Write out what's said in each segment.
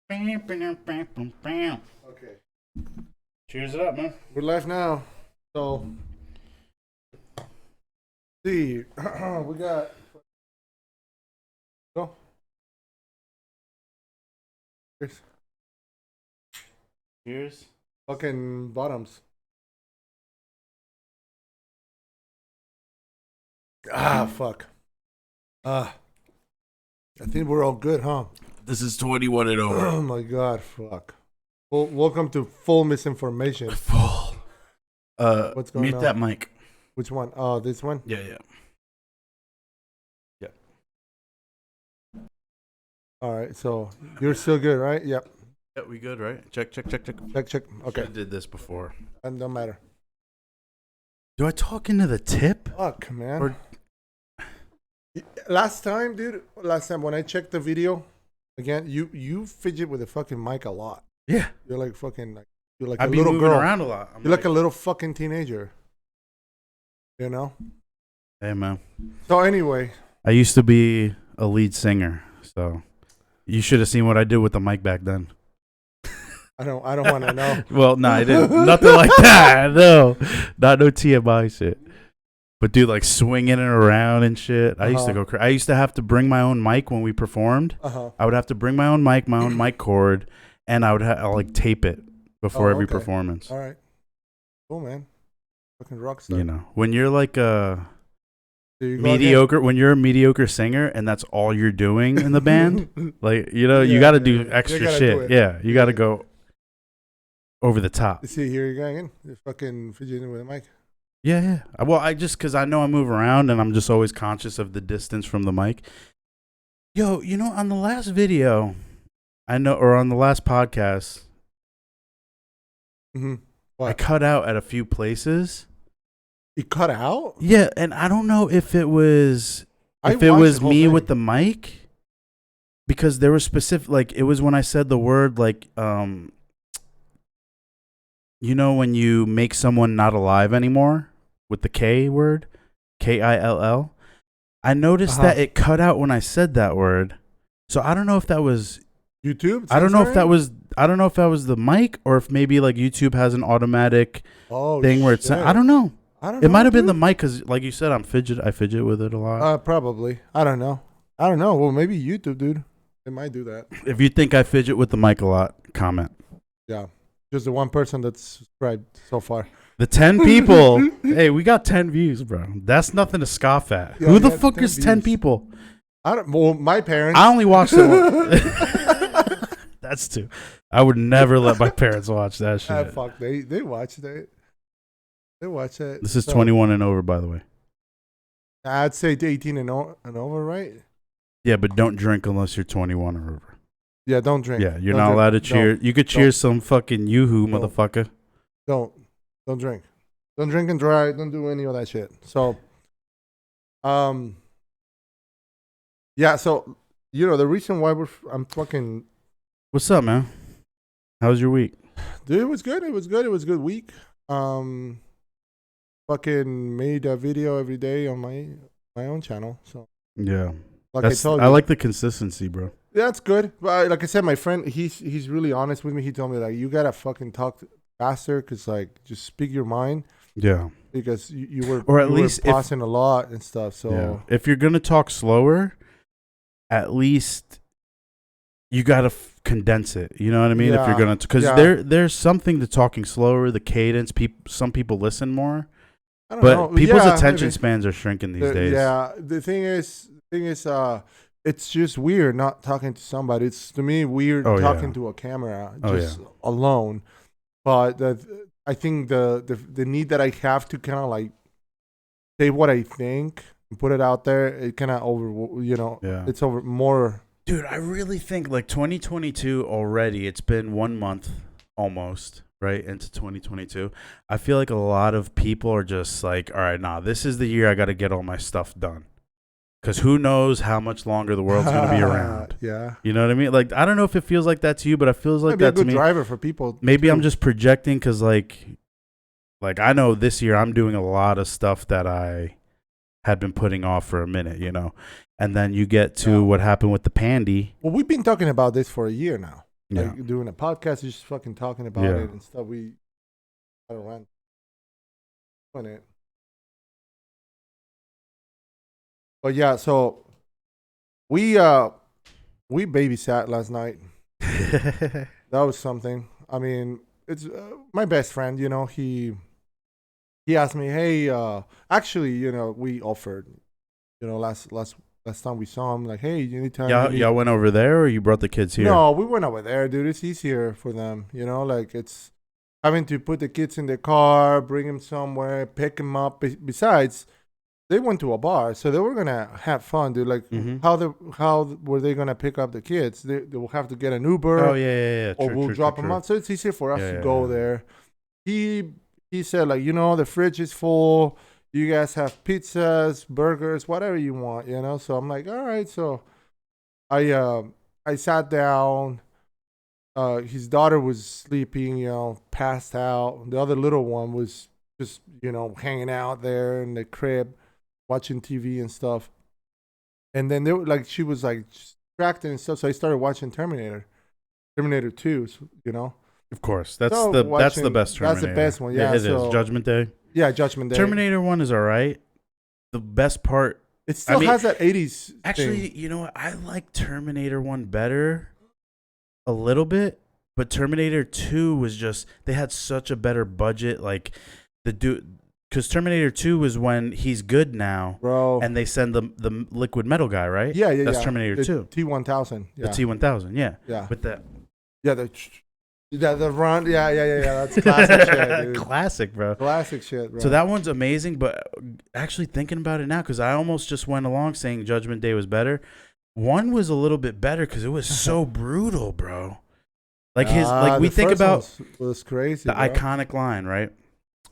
Okay. Cheers it up, man. We're live now. So, see, we got. Go. Cheers. Cheers. Fucking bottoms. Fuck. I think we're all good, huh? This is 21 and over. Oh my god, fuck. Well, welcome to full misinformation. Full. What's going mute on? that mic. Which one? Oh, this one? Yeah, yeah. Alright, so you're still good, right? Yep. Yeah, we good, right? Check. Check. Okay. I did this before. And don't matter. Do I talk into the tip? Fuck, man. Or- Last time when I checked the video, again, you fidget with the fucking mic a lot. Yeah. You're like I a be little moving girl. around a lot. You're like a little fucking teenager. You know? Hey, man. So anyway. I used to be a lead singer, so you should have seen what I did with the mic back then. I don't want to know. Well, no, I didn't. Nothing like that. No. Not no TMI shit. But dude, like swinging it around and shit. I used to go crazy. I used to have to bring my own mic when we performed. I would have to bring my own mic cord, and I would like tape it before every performance. All right. Cool, man. Fucking rock star. You know, when you're like a mediocre. when you're a mediocre singer and that's all you're doing in the band, like, you know, you got to do extra shit. Yeah, you got to go over the top. See, here you're going in. You're fucking fidgeting with a mic. Yeah. Well, because I know I move around and I'm just always conscious of the distance from the mic. Yo, you know, on the last video, or on the last podcast, I cut out at a few places. You cut out? Yeah, and I don't know if it was me with the mic, because there was specific, like, it was when I said the word, like, you know, when you make someone not alive anymore with the K word, Kill. I noticed that it cut out when I said that word. So I don't know if that was YouTube. I don't know if that was the mic, or if maybe like YouTube has an automatic thing where it's. I don't know. It might have been the mic, because, like you said, I fidget with it a lot. Probably. I don't know. Well, maybe YouTube, dude. They might do that. If you think I fidget with the mic a lot, comment. Yeah. Just the one person that's subscribed so far. The 10 people. Hey, we got 10 views, bro. That's nothing to scoff at. Yeah, who the fuck is 10 views. people? Well, my parents. I only watched it. That's two. I would never let my parents watch that shit. Fuck, they watch it. They watch it. This is 21 and over, by the way. I'd say 18 and over, right? Yeah, but don't drink unless you're 21 or over. Yeah, don't drink. Yeah, you're not allowed to cheer. You could cheer some fucking yoo-hoo, motherfucker. Don't drink. Don't drink and drive. Don't do any of that shit. So, yeah. So, you know, the reason why I'm fucking. What's up, man? How was your week? Dude, it was good. It was a good week. Fucking made a video every day on my own channel. So yeah, like I told you, I like the consistency, bro. That's good. But like I said, my friend, he's really honest with me. He told me, like, you gotta fucking talk faster, because, like, just speak your mind. Yeah. Because you were, or at least pausing a lot and stuff. So yeah. If you're gonna talk slower, at least you gotta condense it. You know what I mean? Yeah. If you're gonna, because there's something to talking slower. The cadence. Some people listen more. I don't know. People's attention spans are shrinking these days. Yeah. The thing is, it's just weird not talking to somebody. It's, to me, weird talking to a camera alone. But I think the need that I have to kind of like say what I think and put it out there, it kind of it's over more. Dude, I really think like 2022 already, it's been 1 month almost, right, into 2022. I feel like a lot of people are just like, all right, this is the year I got to get all my stuff done. Because who knows how much longer the world's going to be around. Yeah. You know what I mean? Like, I don't know if it feels like that to you, but it feels like that to me. Maybe a good driver for people. Maybe I'm just projecting, because, like I know this year I'm doing a lot of stuff that I had been putting off for a minute, you know? And then you get to what happened with the pandy. Well, we've been talking about this for a year now. like doing a podcast, just fucking talking about it and stuff. I don't run on it. But yeah, so we babysat last night. That was something. I mean, it's my best friend. You know, he asked me, hey, actually, you know, we offered, you know, last time we saw him, like, hey, anytime. Y'all went over there, or you brought the kids here? No, we went over there, dude. It's easier for them, you know, like it's having to put the kids in the car, bring them somewhere, pick them up. Besides, they went to a bar, so they were gonna have fun, dude. Like, how were they gonna pick up the kids? They will have to get an Uber. Oh yeah. Or we'll drop them off. So it's easier for us to go there. He said, like, you know, the fridge is full. You guys have pizzas, burgers, whatever you want, you know. So I'm like, all right. So I sat down. His daughter was sleeping, you know, passed out. The other little one was just, you know, hanging out there in the crib, watching TV and stuff. And then they were like, she was like distracted and stuff. So I started watching Terminator 2, you know. Of course, that's the best Terminator. That's the best one. Yeah, it is Judgment Day. Yeah, Judgment Day. Terminator 1 is all right. The best part, it still has that 80s actually thing. You know what, I like Terminator 1 better a little bit, but Terminator 2 was just, they had such a better budget, like because Terminator 2 was when he's good now, bro, and they send the liquid metal guy, right? Yeah, that's Terminator 2. T-1000. The T-1000, yeah. With that. Yeah, the run, yeah. That's classic shit, dude. Classic, bro. Classic shit, bro. So that one's amazing, but actually thinking about it now, because I almost just went along saying Judgment Day was better. One was a little bit better because it was so brutal, bro. Like we think about was crazy. The iconic line, right?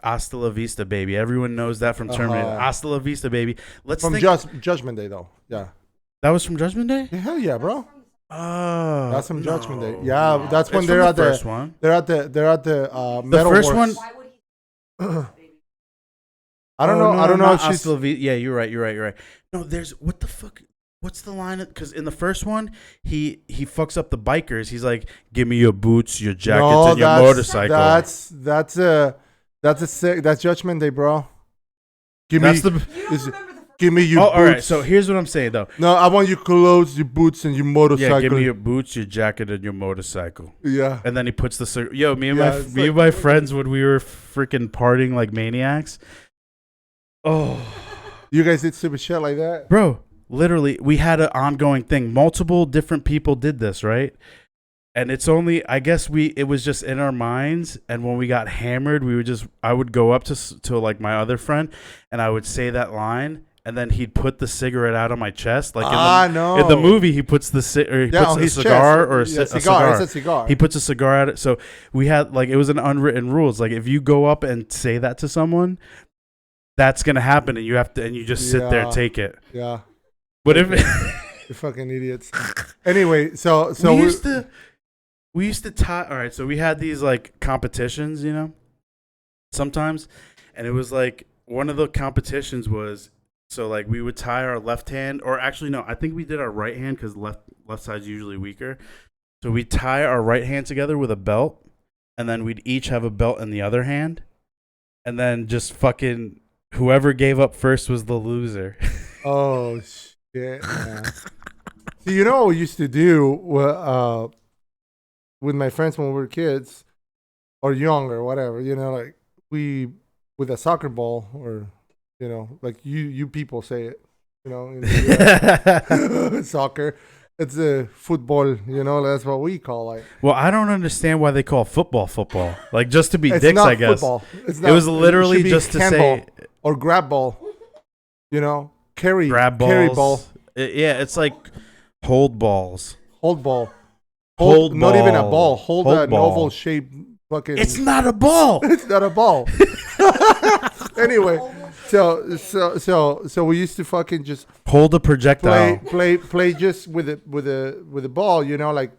Hasta la vista, baby. Everyone knows that from Terminator. Hasta la vista, baby. Judgment Day, though. Yeah. That was from Judgment Day? Yeah, hell yeah, bro. Oh, that's from Judgment Day. Yeah, that's when they're at the first one. They're at the metal first works. One. I don't know. I don't know if she's. Yeah, you're right. No, there's what the fuck. What's the line? Because in the first one, he fucks up the bikers. He's like, "Give me your boots, your jackets, and your motorcycle." That's Judgment Day, bro. Give me your boots. All right, so here's what I'm saying, though. No, I want your clothes, your boots, and your motorcycle. Yeah, give me your boots, your jacket, and your motorcycle. Yeah. And then he puts me and my friends, when we were freaking partying like maniacs. Oh. You guys did stupid shit like that? Bro, literally, we had an ongoing thing. Multiple different people did this, right? And it's only, I guess it was just in our minds. And when we got hammered, I would go up to like my other friend, and I would say that line. And then he'd put the cigarette out on my chest, like in the movie. He puts puts a cigar or a cigar. It's a cigar. He puts a cigar at it. So we had it was an unwritten rules. Like if you go up and say that to someone, that's gonna happen, and you just sit there and take it. Yeah. But if you're fucking idiots. Anyway, so we used to tie. All right, so we had these like competitions, you know, sometimes, and it was like one of the competitions was. So, like, we would tie our left hand, or actually, no, I think we did our right hand because left side's usually weaker. So, we'd tie our right hand together with a belt, and then we'd each have a belt in the other hand. And then just fucking whoever gave up first was the loser. Oh, shit, man. So, you know what we used to do with my friends when we were kids or young or whatever, you know, like, with a soccer ball or... You know, like you people say it, you know, in the, soccer. It's a football, you know, that's what we call it. Well, I don't understand why they call football. Like, just to be dicks, I guess. Football. It was literally just to say. Or grab ball, you know, grab balls. Carry ball. It's like hold balls. Hold ball. Hold ball. Not even a ball. Hold an oval shape fucking. It's not a ball. It's not a ball. Anyway. So we used to fucking just hold a projectile. Play just with a ball, you know, like,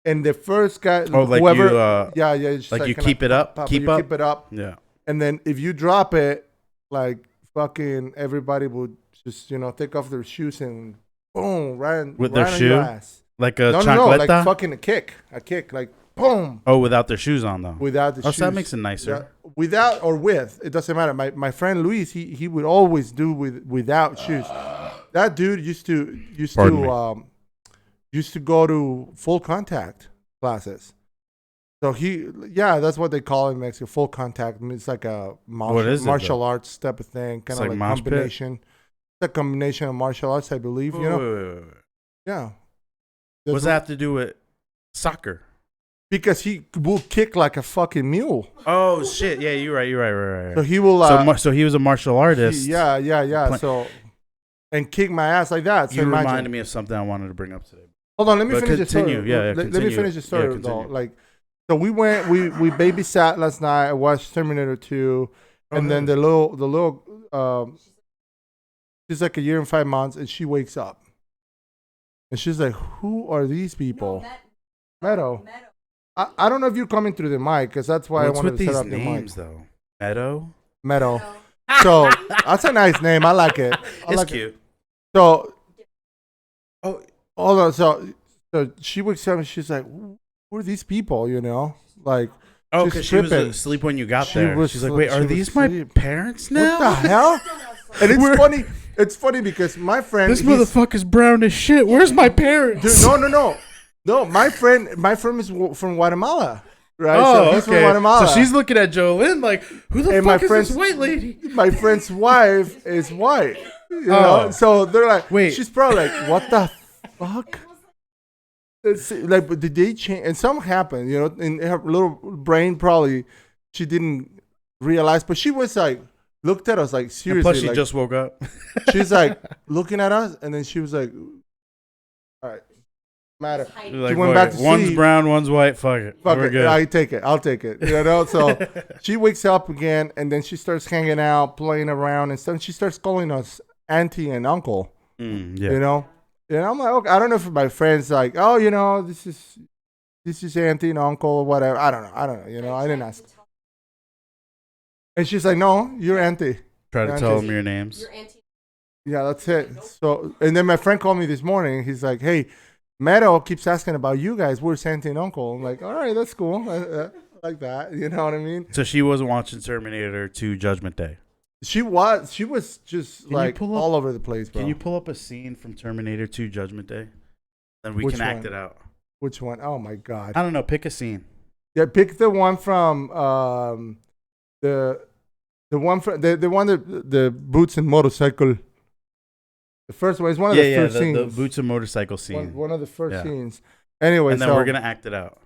and the first guy, like whoever, just like you keep it up, keep it up, yeah. And then if you drop it, like fucking everybody would just, you know, take off their shoes and boom, right with their on shoe. Your ass. Like a no, chancleta? like fucking a kick, like boom. Oh, without their shoes on though. Without the shoes. So that makes it nicer. Yeah, without or with, it doesn't matter. My friend Luis, he would always do without shoes. That dude used to go to full contact classes. So that's what they call it in Mexico, full contact. I mean, it's like a martial arts type of thing, kind of like combination. It's a combination of martial arts, I believe. Wait. Yeah. What's that have to do with soccer? Because he will kick like a fucking mule. Oh shit! Yeah, you're right. So he will. So he was a martial artist. Yeah. So and kick my ass like that. So you reminded me of something I wanted to bring up today. Hold on, let me finish the story. Yeah, let me finish the story though. Like, so we babysat last night. I watched Terminator 2, and then the little she's like a year and 5 months, and she wakes up, and she's like, "Who are these people?" Meadow. I don't know if you're coming through the mic, because that's why I wanted to set up the mic. What's with these names though? Meadow. So that's a nice name. I like it. It's cute. So, hold on. So she wakes up and she's like, "Who are these people?" You know, like. Oh, because she was asleep when you got there. She's like, "Wait, are these my parents now?" What the hell? And it's funny. It's funny because my friend. This motherfucker's brown as shit. Where's my parents? Dude, no. My friend is from Guatemala. Right? Oh, so he's from Guatemala. So she's looking at Jolene like, "Who the fuck is this white lady?" My friend's wife is white. You know? So they're like, wait. She's probably like, "What the fuck?" It's like, but did they change? And something happened, you know, in her little brain. Probably she didn't realize, but she was like, looked at us like, seriously. And plus, she like, just woke up. She's like looking at us, and then she was like, "All right, matter." Like, she went back to one's sleep. brown, one's white. Fuck it. Fuck We're it. good. I'll take it. You know. So she wakes up again, and then she starts hanging out, playing around, and stuff. She starts calling us auntie and uncle. Yeah. You know. And I'm like, okay, I don't know if my friends like, oh, you know, this is auntie and uncle or whatever. I don't know. You know, I didn't ask. And she's like, no, you're auntie. Try to tell them your names. Your auntie. Yeah, that's it. So, and then my friend called me this morning. He's like, hey, Meadow keeps asking about you guys. Where's auntie and uncle? I'm like, all right, that's cool. I like that. You know what I mean? So she wasn't watching Terminator 2 Judgment Day. She was just like all over the place, bro. Can you pull up a scene from Terminator 2 Judgment Day? Then we can act it out. Which one? Oh my god. I don't know. Pick a scene. Yeah, pick the one from the one from the one that the boots and motorcycle. The first one is one of the first scenes. The boots and motorcycle scene. One of the first scenes. Anyway, and then we're gonna act it out.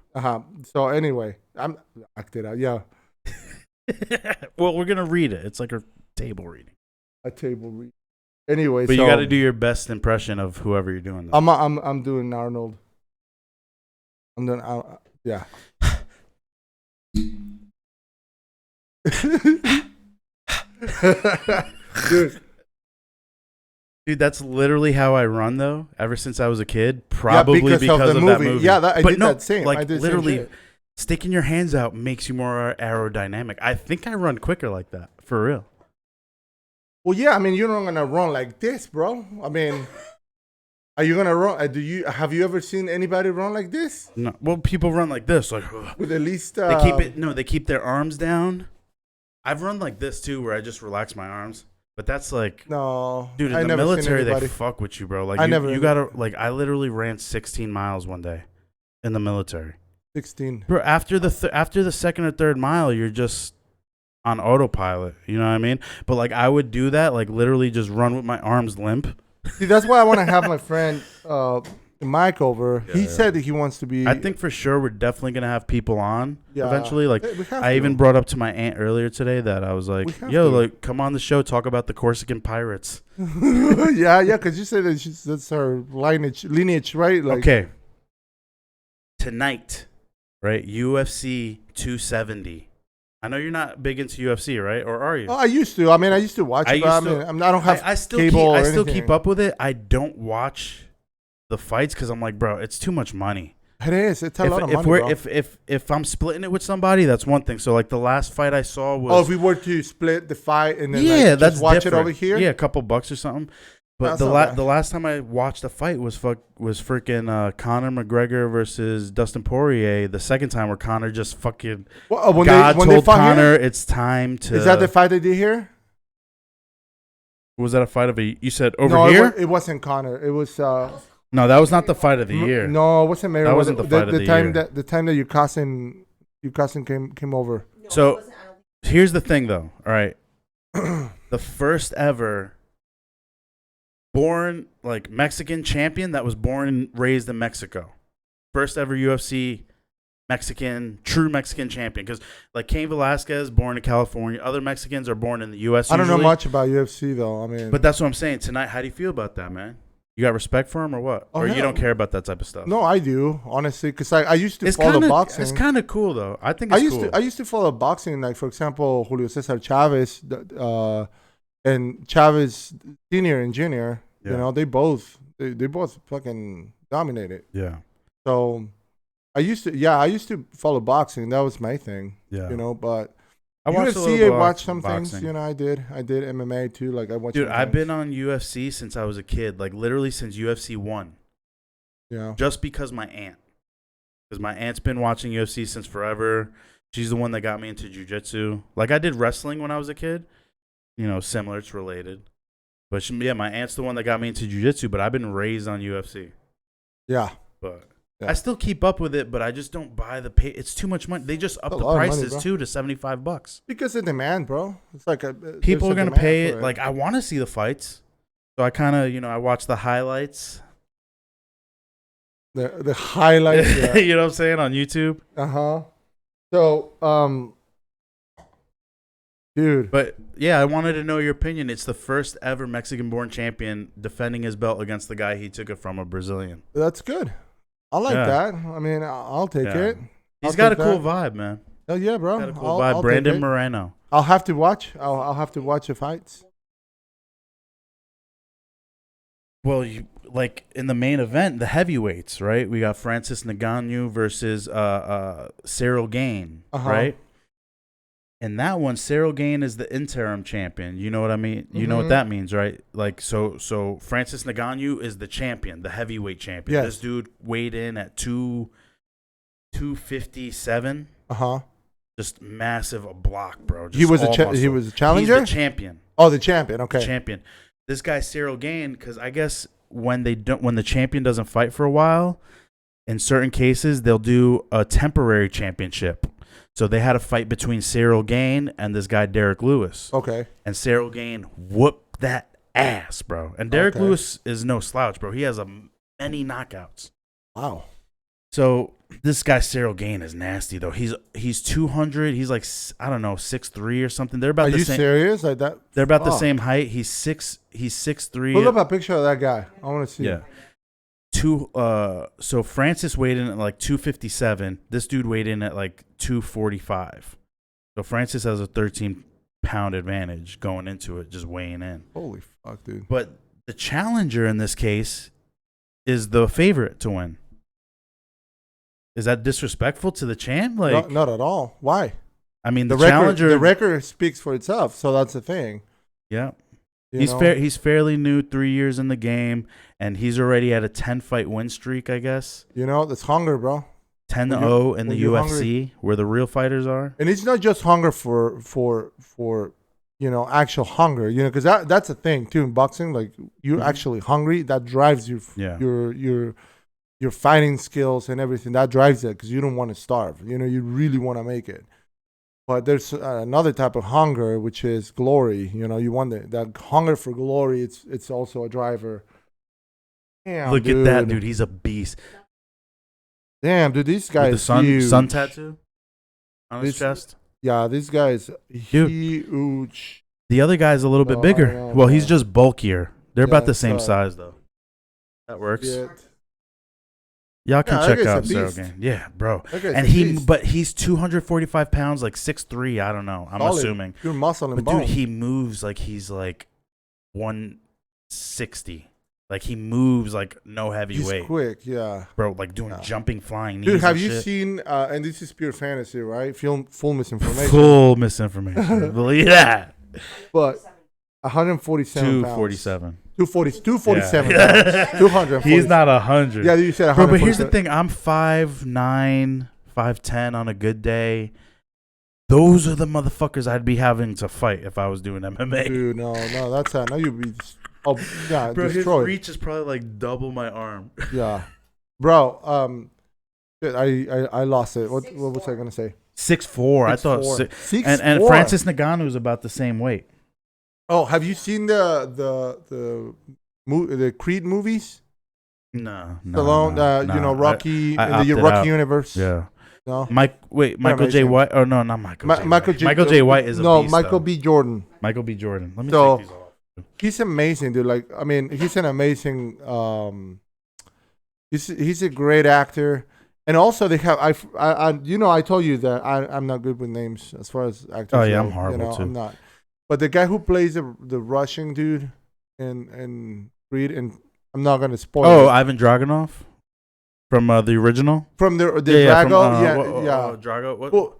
So anyway, I'm act it out. Yeah. Well, we're gonna read it. It's like a table reading. A table reading. Anyway, but you got to do your best impression of whoever you're doing. Though. I'm doing Arnold. I'm doing yeah. Dude, that's literally how I run though. Ever since I was a kid, probably because of that movie. Yeah, I did that same. Like literally, sticking your hands out makes you more aerodynamic. I think I run quicker like that for real. Well, yeah. I mean, you're not gonna run like this, bro. I mean, are you gonna run? Have you ever seen anybody run like this? No. Well, people run like this, like with at least they keep it. No, they keep their arms down. I've run like this too, where I just relax my arms. But that's like, no, dude. In the military, they fuck with you, bro. Like you gotta like. I literally ran 16 miles one day in the military. 16. Bro, after the second or third mile, you're just on autopilot. You know what I mean? But like, I would do that, like literally just run with my arms limp. See, that's why I want to have my friend Mike over. He said that he wants to be. I think for sure we're definitely gonna have people on eventually. Like I even brought up to my aunt earlier today that I was like, "Yo, like come on the show, talk about the Corsican pirates." yeah, because you said that's our lineage, right? Like, okay. Tonight, right? UFC 270. I know you're not big into UFC, right? Or are you? Oh, I used to. I mean, I used to watch it. I don't have cable. I still keep up with it. I don't watch the fights because I'm like, bro, it's too much money. It is. It's a lot of money, bro. If I'm splitting it with somebody, that's one thing. So like the last fight I saw was. Oh, if we were to split the fight and then just watch it over here. Yeah, a couple bucks or something. But the last time I watched a fight was freaking Conor McGregor versus Dustin Poirier. The second time where Conor just fucking when told Conor it's time to. Is that the fight they did here? Was that a fight of a? You said over here? It wasn't Conor. It was. No, that was not the fight of the year. No, it wasn't Mayweather. That wasn't the fight of the year. The time that your cousin came over. So here's the thing, though. All right, the first ever born like Mexican champion that was born and raised in Mexico. First ever UFC true Mexican champion. Because like Cain Velasquez, born in California. Other Mexicans are born in the U.S. I don't know much about UFC though. I mean, but that's what I'm saying tonight. How do you feel about that, man? You got respect for him or what? Or you don't care about that type of stuff? No, I do, honestly, because I used to follow boxing. It's kind of cool, though. I think it's cool. I used to follow boxing, like, for example, Julio Cesar Chavez and Chavez Sr. and Jr., you know, they both fucking dominated. Yeah. So I used to follow boxing. That was my thing, you know, but... I watched some boxing. Things, you know. I did MMA too. Like I watched. Dude, I've been on UFC since I was a kid. Like literally since UFC 1. Yeah. Just because my aunt's been watching UFC since forever. She's the one that got me into jiu-jitsu. Like I did wrestling when I was a kid. You know, similar. It's related. But my aunt's the one that got me into jiu-jitsu. But I've been raised on UFC. Yeah. But. Yeah. I still keep up with it, but I just don't buy the pay. It's too much money. They just up the prices too to $75 because of demand, bro. It's like people are gonna pay it. Like I want to see the fights, so I kind of I watch the highlights. The highlights, yeah. You know what I'm saying, on YouTube. So dude, but yeah, I wanted to know your opinion. It's the first ever Mexican-born champion defending his belt against the guy he took it from, a Brazilian. That's good. I like that. I mean, I'll take it. He's got a cool vibe, man. Oh yeah, bro. Got a cool vibe. Brandon Moreno. I'll have to watch. I'll have to watch the fights. Well, like in the main event, the heavyweights, right? We got Francis Ngannou versus Cyril Gaine, right? And that one, Cyril Gaine is the interim champion. You know what I mean? Mm-hmm. You know what that means, right? Like, so Francis Ngannou is the champion, the heavyweight champion. Yes. This dude weighed in at 257. Just massive, a block, bro. Just he was a challenger? He's the champion. Oh, the champion. Okay. The champion. This guy Cyril Gaine, because I guess when the champion doesn't fight for a while, in certain cases they'll do a temporary championship. So they had a fight between Cyril Gaine and this guy Derek Lewis. Okay. And Cyril Gaine whooped that ass, bro. And Derek Lewis is no slouch, bro. He has many knockouts. Wow. So this guy Cyril Gaine is nasty though. He's 200. He's like, I don't know, 6'3" or something. They're about the same. Are you serious? Like that? They're about the same height. He's 6'3". Pull up a picture of that guy. I want to see. Yeah. So Francis weighed in at like 257. This dude weighed in at like 245. So Francis has a 13-pound advantage going into it, just weighing in. Holy fuck, dude. But the challenger in this case is the favorite to win. Is that disrespectful to the champ? Like, not at all. Why? I mean, the challenger. The record speaks for itself, so that's the thing. Yeah. He's fairly new, 3 years in the game, and he's already at a 10-fight win streak, I guess. You know, that's hunger, bro. 10-0 in the UFC, hungry, where the real fighters are. And it's not just hunger for actual hunger, because that's a thing too in boxing. Like you're actually hungry, that drives your fighting skills and everything. That drives it because you don't want to starve. You really want to make it. But there's another type of hunger, which is glory. You want that hunger for glory. It's also a driver. Damn, look at that, dude. He's a beast. Damn, dude. These guys. With the sun tattoo on his chest. Yeah, these guys huge. The other guy's a little bit bigger. Well, he's just bulkier. They're about the same size, though. That works. Yeah. Y'all can check out Cyril Gaine. Yeah, bro. And he's 245 pounds, like 6'3". I don't know. I'm assuming. Pure muscle and but bone. Dude, he moves like he's like 160. Like he moves like no heavyweight. He's quick, yeah. Bro, like doing jumping, flying knees. Dude, have you seen? And this is pure fantasy, right? Full misinformation. Full misinformation. Believe that. But 147 247. pounds. 247 Yeah. pounds. 200. He's not 100. Yeah, you said 100. Bro, but here's the thing. I'm 5'9", 5'10" on a good day. Those are the motherfuckers I'd be having to fight if I was doing MMA. Dude, no, that's not. No, you'd be. Oh, yeah, bro, destroyed. His reach is probably like double my arm. Yeah, bro. I lost it. What was I gonna say? 6'4". I thought 6'4". and Francis Ngannou is about the same weight. Oh, have you seen the Creed movies? No. Stallone, Rocky, in the Rocky universe. Yeah. No. Michael J. White. Oh no, not Michael. Michael J. White is a beast, Michael though. B. Jordan. Michael B. Jordan. Let me take these off. He's amazing, dude. Like, I mean, he's an amazing. He's a great actor, and also they have. I told you that I'm not good with names as far as actors. Oh yeah, go. I'm horrible too. I'm not. But the guy who plays the Russian dude in Creed, and I'm not gonna spoil. Oh, Ivan Dragunov from the original. From the Drago, Drago.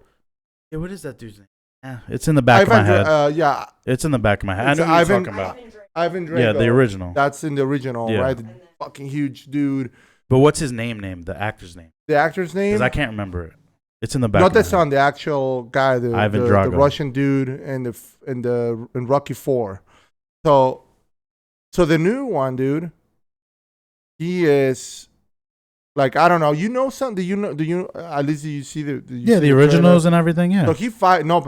What is that dude's name? Yeah, it's in the back of my head. Yeah, it's in the back of my head. I know what you're talking about. Ivan Drago. Yeah, the original. That's in the original, right? The fucking huge dude. But what's his name? The actor's name. The actor's name? Because I can't rember it. It's in the back. Not the son, the actual guy, the Russian dude, in Rocky 4. So the new one, dude. He is like, I don't know. You know something? Do you at least you see the originals and everything. Yeah. So but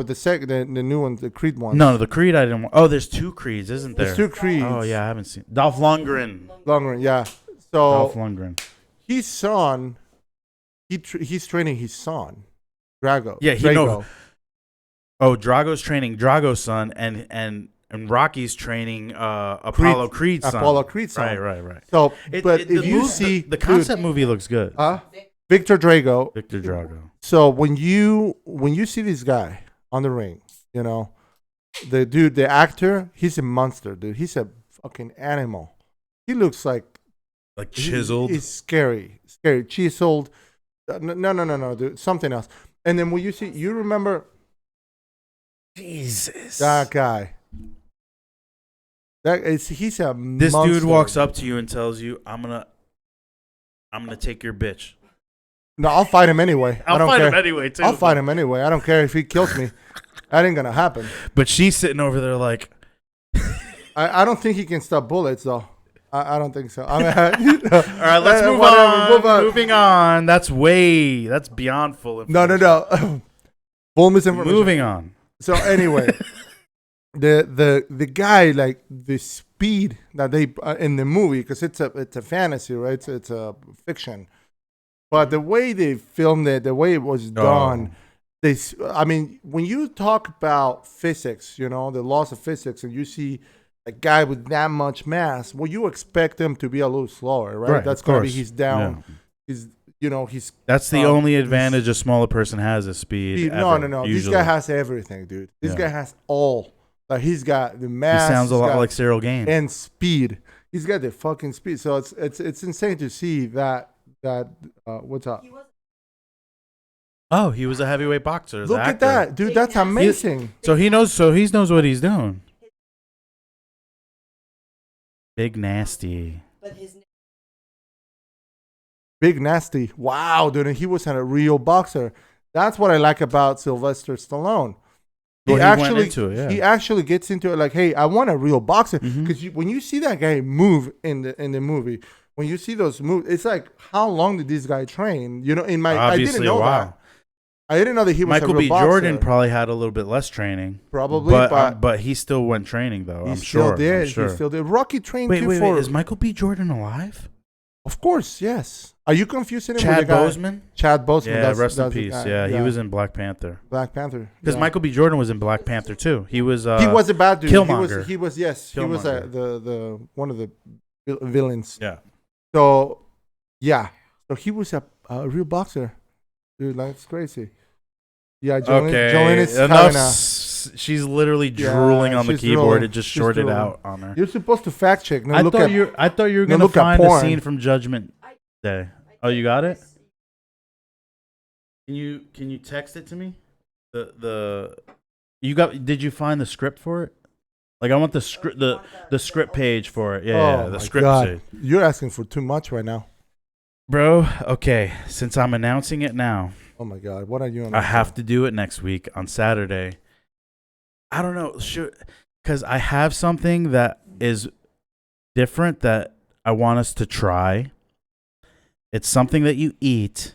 the new one, the Creed one. No, the Creed I didn't want. Oh, there's 2 Creeds, isn't there? There's 2 Creeds. Oh yeah, I haven't seen Dolph Lundgren. Yeah. So Dolph Lundgren. His son, he's training his son, Drago. Yeah, Drago. Oh, Drago's training Drago's son, and Rocky's training Apollo Creed's son. Apollo Creed's son. Right. So, if you see the concept movie looks good. Victor Drago. Victor Drago. So when you see this guy on the ring, the actor, he's a monster, dude. He's a fucking animal. He looks like chiseled. He's scary, chiseled. No, dude, something else. And then when you remember, Jesus, that guy. He's a This monster. dude walks up to you and tells you, "I'm gonna take your bitch." No, I'll fight him anyway. I'll fight him anyway too. I'll fight him anyway. I don't care if he kills me. That ain't gonna happen. But she's sitting over there like, I don't think he can stop bullets though. I don't think so. All right, let's move on. Moving on. That's beyond full information. No. Full misinformation. Moving on. So anyway, the guy, like the speed that they in the movie, because it's a fantasy, right? It's a fiction, but the way they filmed it, the way it was done, when you talk about physics, the laws of physics, and you see a guy with that much mass, well, you expect him to be a little slower, right? That's going to be his down. Yeah. He's that's the only advantage a smaller person has is speed. No. Usually. This guy has everything, dude. This guy has all. Like, he's got the mass. He sounds a lot like Cyril Gaine. And speed. He's got the fucking speed. So it's insane to see that what's up? He was a heavyweight boxer. Look at that, dude. That's amazing. He knows what he's doing. Big Nasty. Big Nasty. Wow, dude. And he was a real boxer. That's what I like about Sylvester Stallone. He actually gets into it like, hey, I want a real boxer. Because when you see that guy move in the movie, when you see those moves, it's like, how long did this guy train? I didn't know that. I didn't know that he was Michael a real B. boxer. Jordan probably had a little bit less training. Probably, but he still went training though. He still did. Rocky trained wait, is Michael B. Jordan alive? Of course, yes. Are you confusing him Chad with the guy? Boseman? Chad Boseman. Yeah, rest in peace. Yeah, he was in Black Panther. Because Michael B. Jordan was in Black Panther too. He was a bad dude. Killmonger. He was the one of the villains. Yeah. So he was a real boxer, dude. That's crazy. Yeah, Jolene is enough. She's literally drooling on the keyboard. It just shorted out on her. You're supposed to fact check. I thought you were gonna find a scene from Judgment Day. Oh, you got it? Can you text it to me? Did you find the script for it? Like I want the script, the script page for it. Yeah, the script page. You're asking for too much right now, bro. Okay, since I'm announcing it now. Oh my God, what are you? I have to do it next week on Saturday. I don't know, because I have something that is different that I want us to try. It's something that you eat.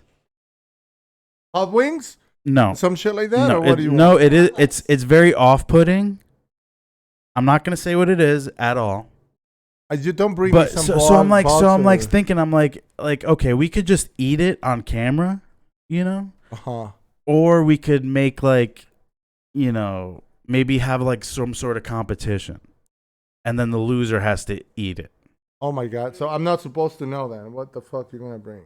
Hot wings? No, some shit like that. No, or what do you want? No, it is. It's very off-putting. I'm not gonna say what it is at all. You don't bring me some. So I'm like, thinking, I'm like, okay, we could just eat it on camera, you know, or we could make like, you know, maybe have like some sort of competition, and then the loser has to eat it. Oh my God! So I'm not supposed to know then. What the fuck you gonna bring?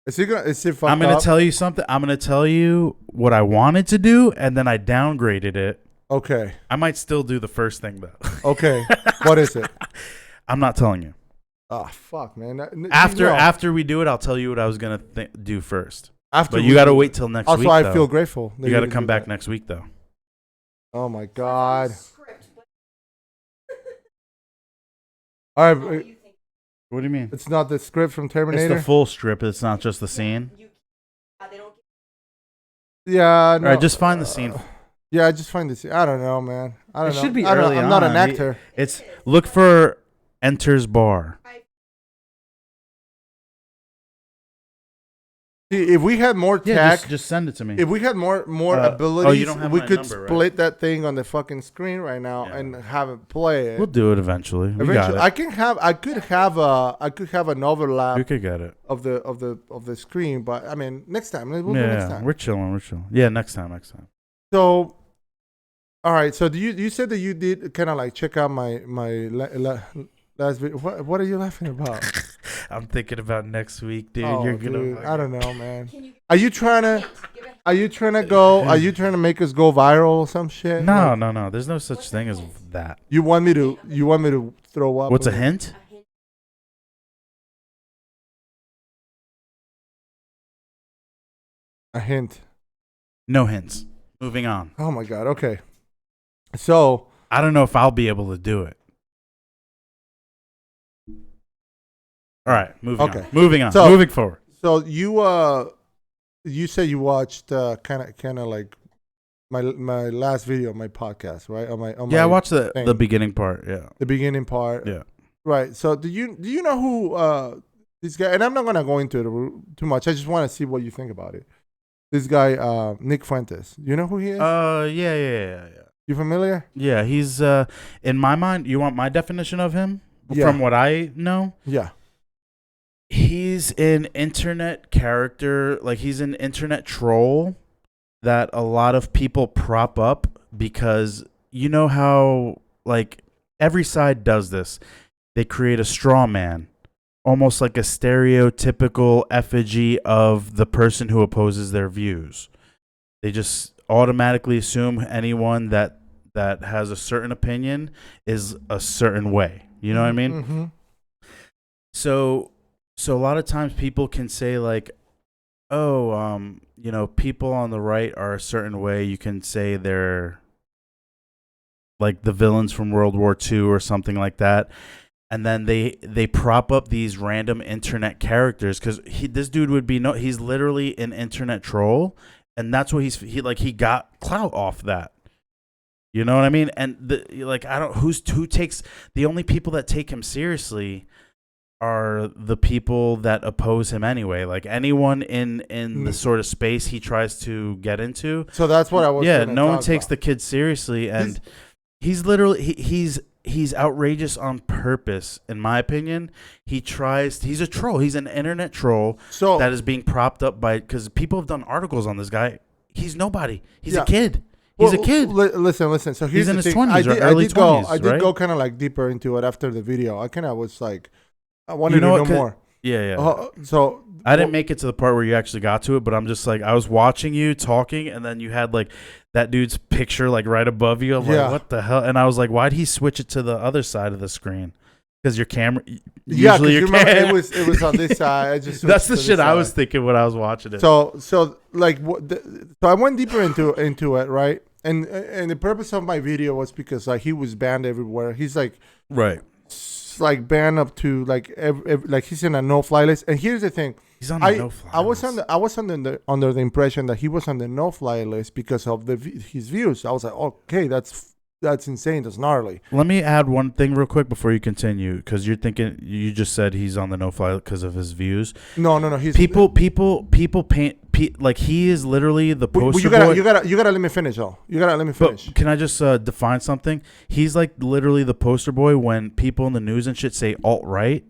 I'm gonna tell you something. I'm gonna tell you what I wanted to do, and then I downgraded it. Okay. I might still do the first thing though. Okay. What is it? I'm not telling you. Oh fuck, man. After we do it, I'll tell you what I was gonna do first. But you gotta wait till next week. Also, I feel grateful. You gotta come back next week though. Oh my God. All right. What do you mean? It's not the script from Terminator? It's the full strip. It's not just the scene. Yeah. No. All right, just find the scene. Yeah, I just find the scene. I don't know, man. I don't know. It should be early on. I'm not an actor. It's look for enters bar. See, if we had more tech, just send it to me. If we had more abilities, you don't have we my could number, split right? that thing on the fucking screen right now and have it play it. We'll do it eventually. We got it. I could have an overlap. We could get it of the screen, but I mean, next time we'll do next time. We're chilling. Yeah, next time. So, all right. So you said that you did kind of like check out my last video. What are you laughing about? I'm thinking about next week, dude. Oh, You're gonna. I don't know, man. Are you trying to make us go viral or some shit? No. There's no such thing as that. You want me to throw up? What's a hint? A hint. No hints. Moving on. Oh my God. Okay. So I don't know if I'll be able to do it. All right, moving on. Moving forward. So you said you watched kind of like my last video of my podcast, right? I watched the beginning part. Yeah, the beginning part. Yeah, right. So do you know who this guy? And I'm not gonna go into it too much. I just want to see what you think about it. This guy, Nick Fuentes. You know who he is? Yeah. You familiar? Yeah, he's in my mind. You want my definition of him from what I know? Yeah. He's an internet character, like he's an internet troll that a lot of people prop up because you know how like every side does this. They create a straw man, almost like a stereotypical effigy of the person who opposes their views. They just automatically assume anyone that has a certain opinion is a certain way. You know what I mean? Mm-hmm. So a lot of times people can say like, people on the right are a certain way. You can say they're like the villains from World War II or something like that. And then they prop up these random internet characters because this dude would be he's literally an internet troll, and that's what he got clout off that. You know what I mean? And who takes the only people that take him seriously are the people that oppose him anyway. Like anyone in the sort of space he tries to get into. So that's what I was. Yeah, no one takes the kid seriously, and he's literally he's outrageous on purpose, in my opinion. He's a troll. He's an internet troll that is being propped up because people have done articles on this guy. He's nobody. He's a kid. He's a kid. Listen. So he's in his 20s or early 20s. I did go kind of like deeper into it after the video. I kind of was like, I wanted to know more. Yeah. So I didn't make it to the part where you actually got to it, but I'm just like, I was watching you talking, and then you had like that dude's picture like right above you. I'm like, what the hell? And I was like, why'd he switch it to the other side of the screen? Because your camera, usually your camera. It was on this side. That's the shit I was thinking when I was watching it. So I went deeper into it, right? and the purpose of my video was because like he was banned everywhere. He's like like banned up to like like he's in a no-fly list. And here's the thing: he's on a no-fly list. I was under the impression that he was on the no-fly list because of his views. I was like, okay, that's insane. That's gnarly. Let me add one thing real quick before you continue, because you're thinking you just said he's on the no-fly because of his views. No. He's people paint like he is literally the poster boy. You gotta let me finish though. You gotta let me finish. But can I just define something? He's like literally the poster boy when people in the news and shit say alt-right.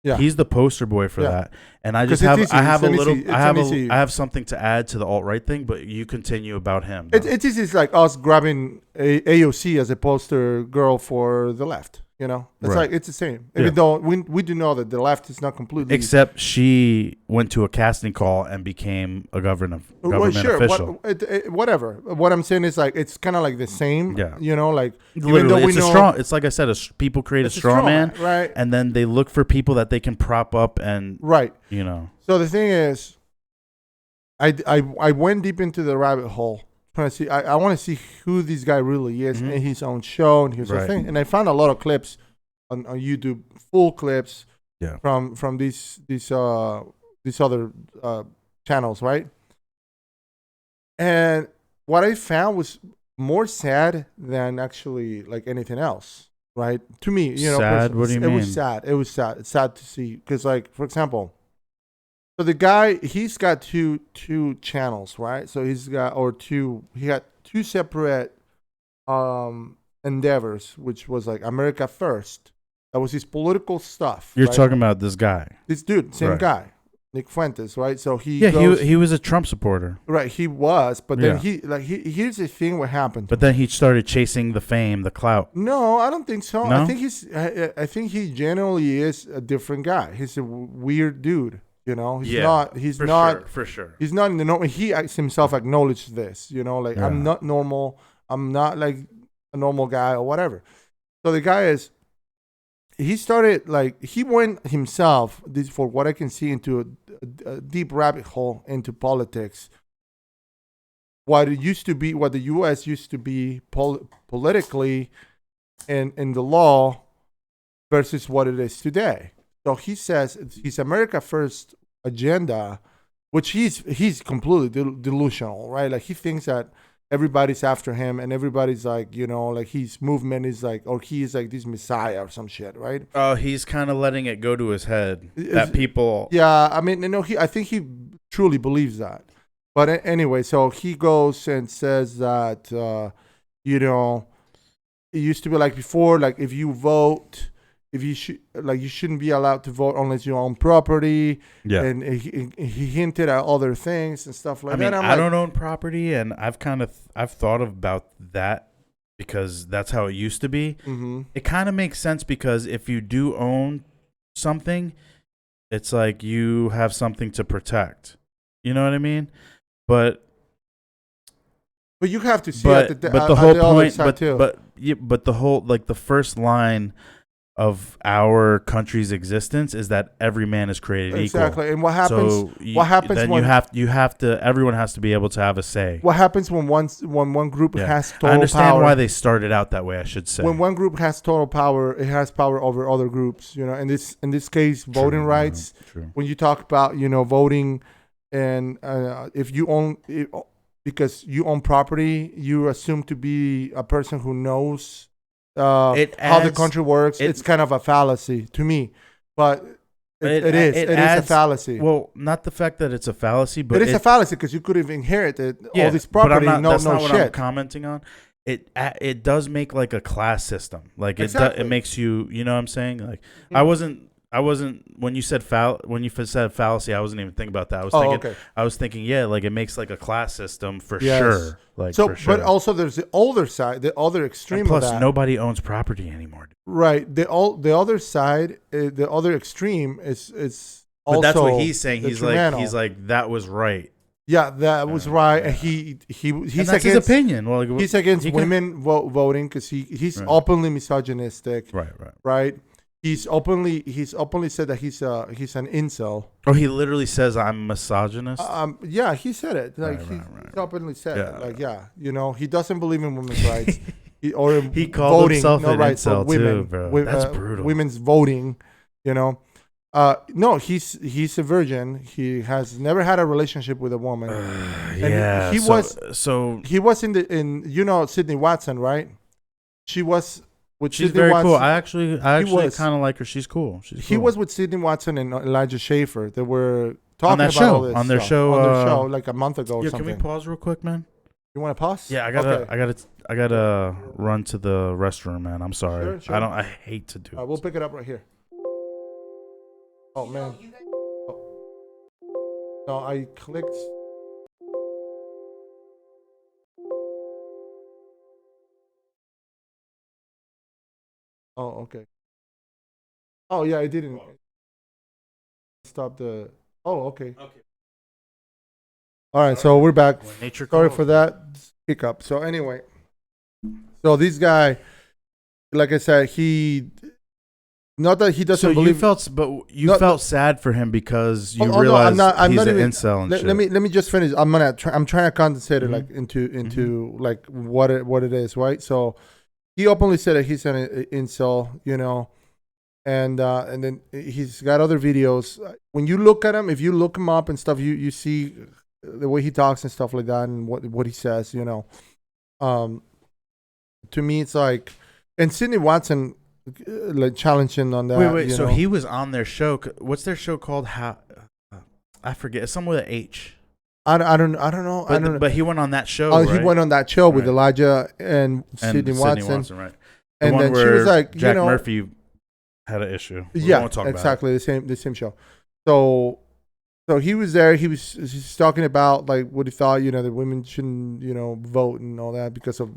Yeah. He's the poster boy for that. And I just have I have something to add to the alt-right thing, but you continue about him. It's like us grabbing AOC as a poster girl for the left. You know, it's like it's the same. Even though we do know that the left is not completely. Except she went to a casting call and became a government official. Whatever. What I'm saying is like it's kind of like the same. Yeah. You know, like literally, it's like I said, people create a straw man, right? And then they look for people that they can prop up and you know. So the thing is, I went deep into the rabbit hole. I want to see who this guy really is in his own show and his own thing. And I found a lot of clips on YouTube, full clips from these other channels, right? And what I found was more sad than actually like anything else, right? To me, you know, sad. What do you mean? It was sad. It was sad. It's sad to see because, like, for example. So the guy, he's got two channels, right? So he got two separate endeavors, which was like America First. That was his political stuff. You're talking about this guy. This dude, same guy, Nick Fuentes, right? So he was a Trump supporter. Right, he was, but then here's the thing what happened. But then he started chasing the fame, the clout. No, I don't think so. No? I think he generally is a different guy. He's a weird dude. You know, he's not for sure. He's not in the normal. He himself acknowledged this, you know, like I'm not normal. I'm not like a normal guy or whatever. So the guy he started like, he went himself, for what I can see, into a deep rabbit hole into politics. What the U.S. used to be politically and in the law versus what it is today. So he says his America First agenda, which he's completely delusional, right? Like he thinks that everybody's after him and everybody's like, you know, like his movement is like, or he is like this messiah or some shit, right? Oh, he's kind of letting it go to his head that people. Yeah, I mean, you know, I think he truly believes that. But anyway, so he goes and says that, you know, it used to be like before, like if you vote. If you you shouldn't be allowed to vote unless you own property. Yeah. And he hinted at other things and stuff like that. I don't own property, and I've thought about that because that's how it used to be. Mm-hmm. It kind of makes sense because if you do own something, it's like you have something to protect. You know what I mean? But you have to see the whole point. But the whole, like, the first line of our country's existence is that every man is created equal. Exactly. And what happens? So everyone has to be able to have a say. What happens when one group has total power? I understand why they started out that way, I should say. When one group has total power, it has power over other groups. You know, in this case, voting rights. True. When you talk about, you know, voting, and if you own because you own property, you assume to be a person who knows how the country works. It's kind of a fallacy to me, but it is a fallacy. Well, not the fact that it's a fallacy, but it is a fallacy because you could have inherited all this property. But that's not what I'm commenting on. It does make like a class system. Like it makes you. You know what I'm saying? Like I wasn't when you said fallacy. I wasn't even thinking about that. I was thinking, yeah, like it makes like a class system for sure. Like so, for sure. But also there's the older side, the other extreme. And plus, of that. Nobody owns property anymore. Right. The other side, the other extreme is also. But that's what he's saying. He's like that was right. Yeah, that was right. Yeah. He's against his opinion. Well, he's against women voting because he's openly misogynistic. Right. He's openly said that he's an incel. Oh, he literally says I'm misogynist. Yeah, he said it. Like He's openly said it. Like, he doesn't believe in women's rights. He called voting, himself an rights incel for women, too, bro. That's brutal. Women's voting, no, he's a virgin. He has never had a relationship with a woman. And he was in Sydney Watson, right? She was with She's Sydney very Watson. cool. I actually kind of like her. She's cool. He was with Sydney Watson and Elijah Schaefer. They were talking about all this on their show like a month ago. Or something. Can we pause real quick, man? You want to pause? Yeah, I gotta run to the restroom, man. I'm sorry. Sure. I hate to do. We'll pick it up right here. Oh man. No, I clicked. Oh, okay. Oh yeah, I didn't stop the. Oh, okay. Okay. All right, so we're back. Sorry for that hiccup. So anyway, so this guy, like I said, not that he doesn't believe. You felt sad for him because you realized he's an incel and shit. Let me just finish. I'm trying to condense it like into like what it is, right? So he openly said that he's an incel, and then he's got other videos. When you look at him, if you look him up and stuff, you see the way he talks and stuff like that, and what he says, To me, it's like, and Sydney Watson like challenging on that. Wait. So he was on their show. What's their show called? I forget. It's somewhere with an H. I don't know. But he went on that show. Oh, right? He went on that show with Elijah and Sydney Watson, right? And then she was like, Jack Murphy had an issue. Exactly the same show. So he was there. He's talking about like what he thought, that women shouldn't, vote and all that because of,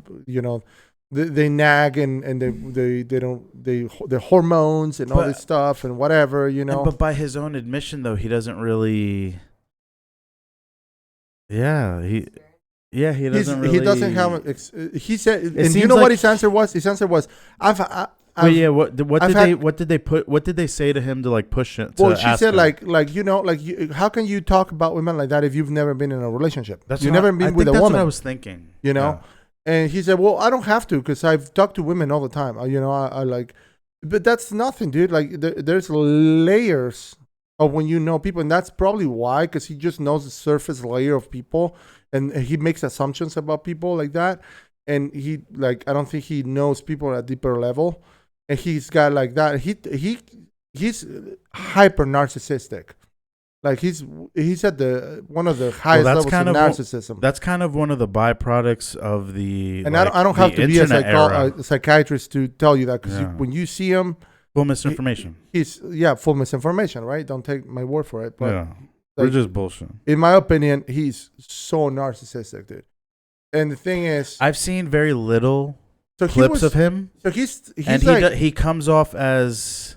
they nag and their hormones and all this stuff and whatever, But by his own admission, though, he doesn't really. Yeah, he doesn't really. He doesn't have. He said, and you know what his answer was? His answer was, What did they say to him to like push it? Well, she said how can you talk about women like that if you've never been in a relationship? You've never been with a woman. That's what I was thinking. And he said, well, I don't have to because I've talked to women all the time. I like, but that's nothing, dude. Like there's layers of when you know people, and that's probably why, because he just knows the surface layer of people, and he makes assumptions about people like that. And he I don't think he knows people at a deeper level. And he's got like that. He's hyper narcissistic. Like he's at one of the highest levels of narcissism. That's kind of one of the byproducts of the. And I don't have to be a psychiatrist to tell you that, because when you see him, full misinformation. He's full misinformation, right? Don't take my word for it. But we're just bullshit. In my opinion, he's so narcissistic, dude. And the thing is, I've seen very little clips of him. So he's and he comes off as.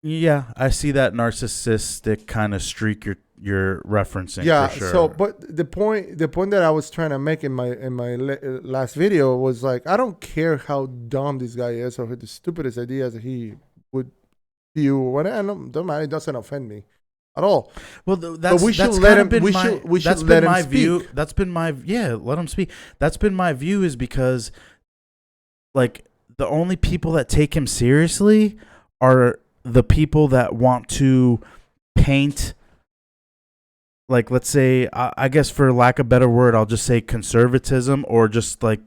Yeah, I see that narcissistic kind of streak you're referencing. Yeah, for sure. So but the point that I was trying to make in my last video was like, I don't care how dumb this guy is or the stupidest ideas that he would do or whatever. Don't matter. It doesn't offend me at all. Well, but we should let him. We should let him speak. That's been my let him speak. That's been my view, is because like the only people that take him seriously are the people that want to paint, like, let's say, I guess for lack of a better word, I'll just say conservatism, or just like,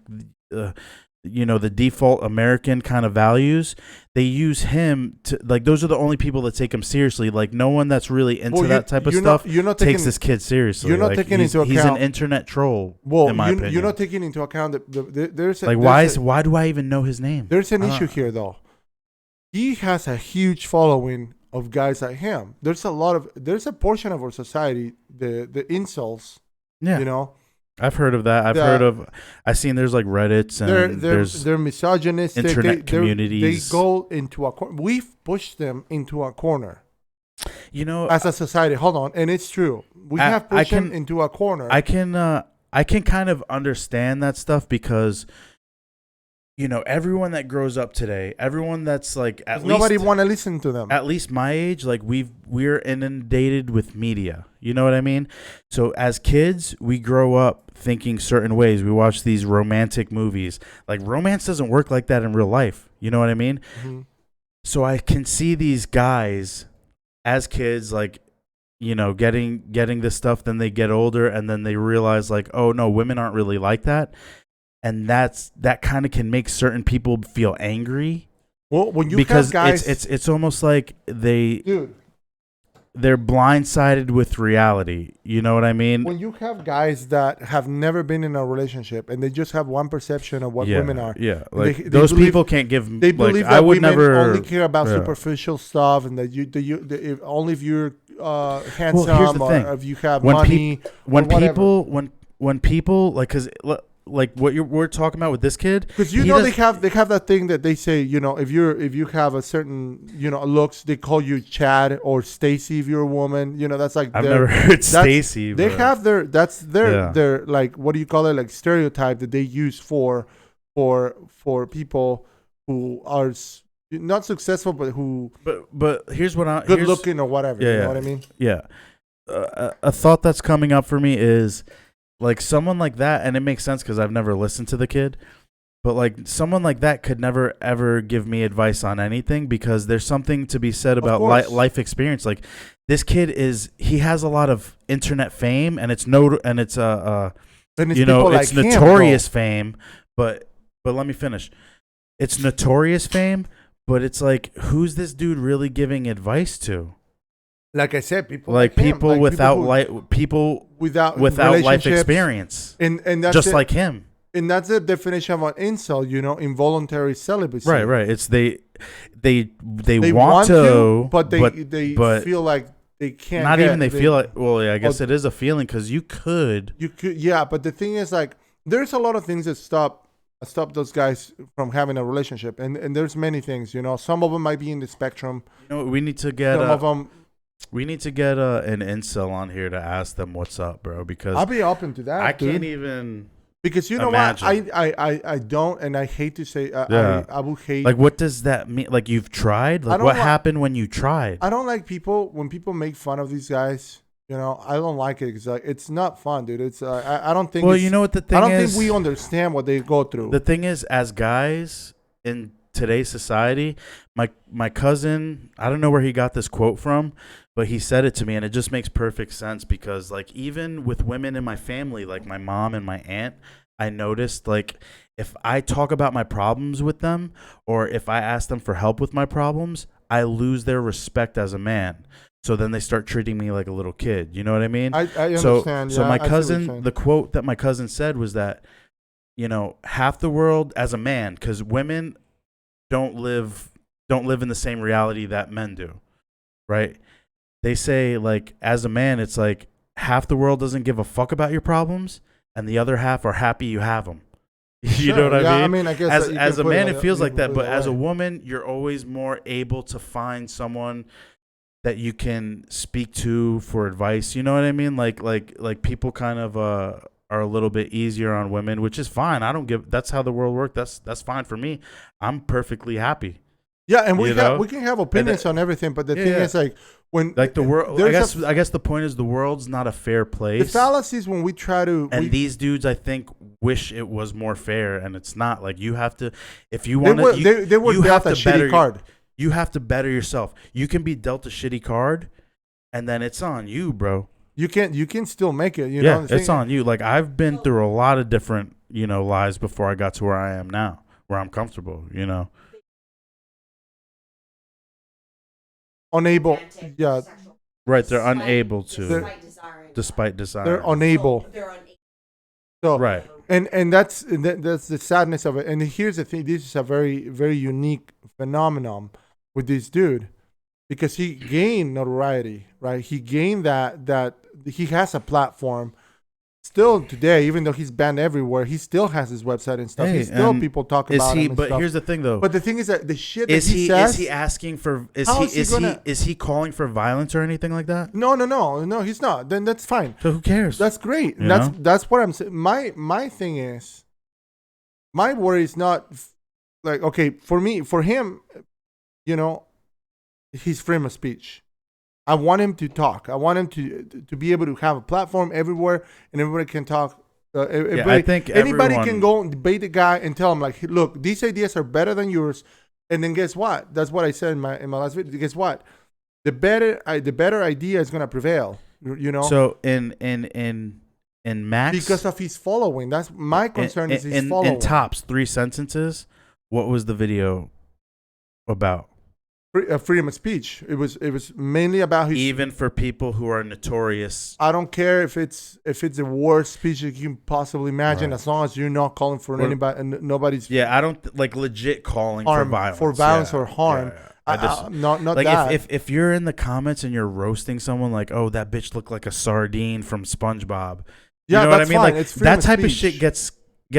the default American kind of values. They use him to, like, those are the only people that take him seriously. Like, no one that's really into that type of stuff takes this kid seriously. You're not taking into account. He's an internet troll. Well, in my opinion, you're not taking into account that there's why do I even know his name? There's an issue here, though. He has a huge following of guys like him. There's a portion of our society, the incels. Yeah. I've heard of that. I've seen there's like Reddits and they're misogynistic. Internet communities. They go into a corner. We've pushed them into a corner. As a society, hold on, and it's true. We have pushed them into a corner. I can kind of understand that stuff, because everyone that grows up today, everyone that's like nobody want to listen to them. At least my age, like we're inundated with media. You know what I mean? So as kids, we grow up thinking certain ways. We watch these romantic movies. Like romance doesn't work like that in real life. You know what I mean? Mm-hmm. So I can see these guys as kids, like, getting this stuff. Then they get older and then they realize like, oh no, women aren't really like that. And that kind of can make certain people feel angry. Well, when you because have guys, it's almost like they're blindsided with reality. You know what I mean? When you have guys that have never been in a relationship and they just have one perception of what women are. Yeah, like those people can't give. They believe that women only care about superficial stuff, and that only if you're handsome or if you have money. When people like, because like what we're talking about with this kid, because they have that thing that they say, if you have a certain looks, they call you Chad or Stacy if you're a woman. That's like I've never heard Stacy. They have their like, what do you call it, like stereotype that they use for people who are not successful but who but here's what I'm good looking or whatever. You know what I mean? Yeah. A thought that's coming up for me is, like, someone like that, and it makes sense because I've never listened to the kid, but like someone like that could never ever give me advice on anything, because there's something to be said about life experience. Like, this kid he has a lot of internet fame, and it's notorious fame, but let me finish. It's notorious fame, but it's like, who's this dude really giving advice to? Like I said, people without life experience, and that's just like him. And that's the definition of an incel, involuntary celibacy. Right. It's they want to, but they feel like they can't. Not even they feel like. Well, yeah, I guess it is a feeling, because you could. Yeah. But the thing is, like, there's a lot of things that stop those guys from having a relationship, and there's many things. Some of them might be in the spectrum. We need to get some of them. We need to get an incel on here to ask them what's up, bro. Because I'll be open to that. I can't even. Because imagine. What I don't, and I hate to say I will hate. Like, what does that mean? Like, you've tried? Like, what happened when you tried? I don't like when people make fun of these guys. I don't like it, because it's not fun, dude. It's I don't think. Well, you know what the thing is? I don't think we understand what they go through. The thing is, as guys in today's society, my cousin, I don't know where he got this quote from, but he said it to me, and it just makes perfect sense, because like, even with women in my family, like my mom and my aunt, I noticed, like, if I talk about my problems with them, or if I ask them for help with my problems, I lose their respect as a man. So then they start treating me like a little kid. You know what I mean? I understand. So my cousin, the quote that my cousin said was that, half the world, as a man, because women don't live in the same reality that men do, right? They say, like, as a man, it's like half the world doesn't give a fuck about your problems, and the other half are happy you have them. You know what I mean? I guess as a man, it feels like that, but as a woman, you're always more able to find someone that you can speak to for advice. You know what I mean? Like people kind of are a little bit easier on women, which is fine. That's how the world works. That's fine for me. I'm perfectly happy. Yeah, and we can have opinions on everything, but the thing is, like, when like the world, I guess the point is, the world's not a fair place. The fallacy is when we try to, and these dudes, I think, wish it was more fair, and it's not. Like, you have to, if you want to, they were dealt a shitty card. You have to better yourself. You can be dealt a shitty card, and then it's on you, bro. You can still make it. It's on you. Like, I've been through a lot of different, lives before I got to where I am now, where I'm comfortable. Unable, yeah, right. They're unable to, despite desire. They're unable. So right, and that's the sadness of it. And here's the thing: this is a very, very unique phenomenon with this dude, because he gained notoriety, right? He gained that he has a platform. Still today, even though he's banned everywhere, he still has his website and stuff. People talk about him. But here's the thing, though. But the thing is that the shit that he says. Is he asking for? Is he calling for violence or anything like that? No, he's not. Then that's fine. So who cares? That's great. That's what I'm saying. My thing is, my worry is not like, okay, for him, you know, he's freedom of speech. I want him to talk. I want him to be able to have a platform everywhere, and everybody can talk. I think anybody can go and debate the guy and tell him like, look, these ideas are better than yours. And then guess what? That's what I said in my last video. Guess what? The better idea is gonna prevail. You know. So in Max, because of his following. That's my concern. Is his following. In Top's 3 sentences, what was the video about? Freedom of speech. It was mainly about his. Even for people who are notorious. I don't care if it's the worst speech you can possibly imagine, as long as you're not calling for anybody and nobody's. Yeah, I don't like legit calling for violence. Or harm. Yeah. Not like that. If you're in the comments and you're roasting someone like, oh, that bitch looked like a sardine from SpongeBob. You know what I mean? Fine. Like that type of shit gets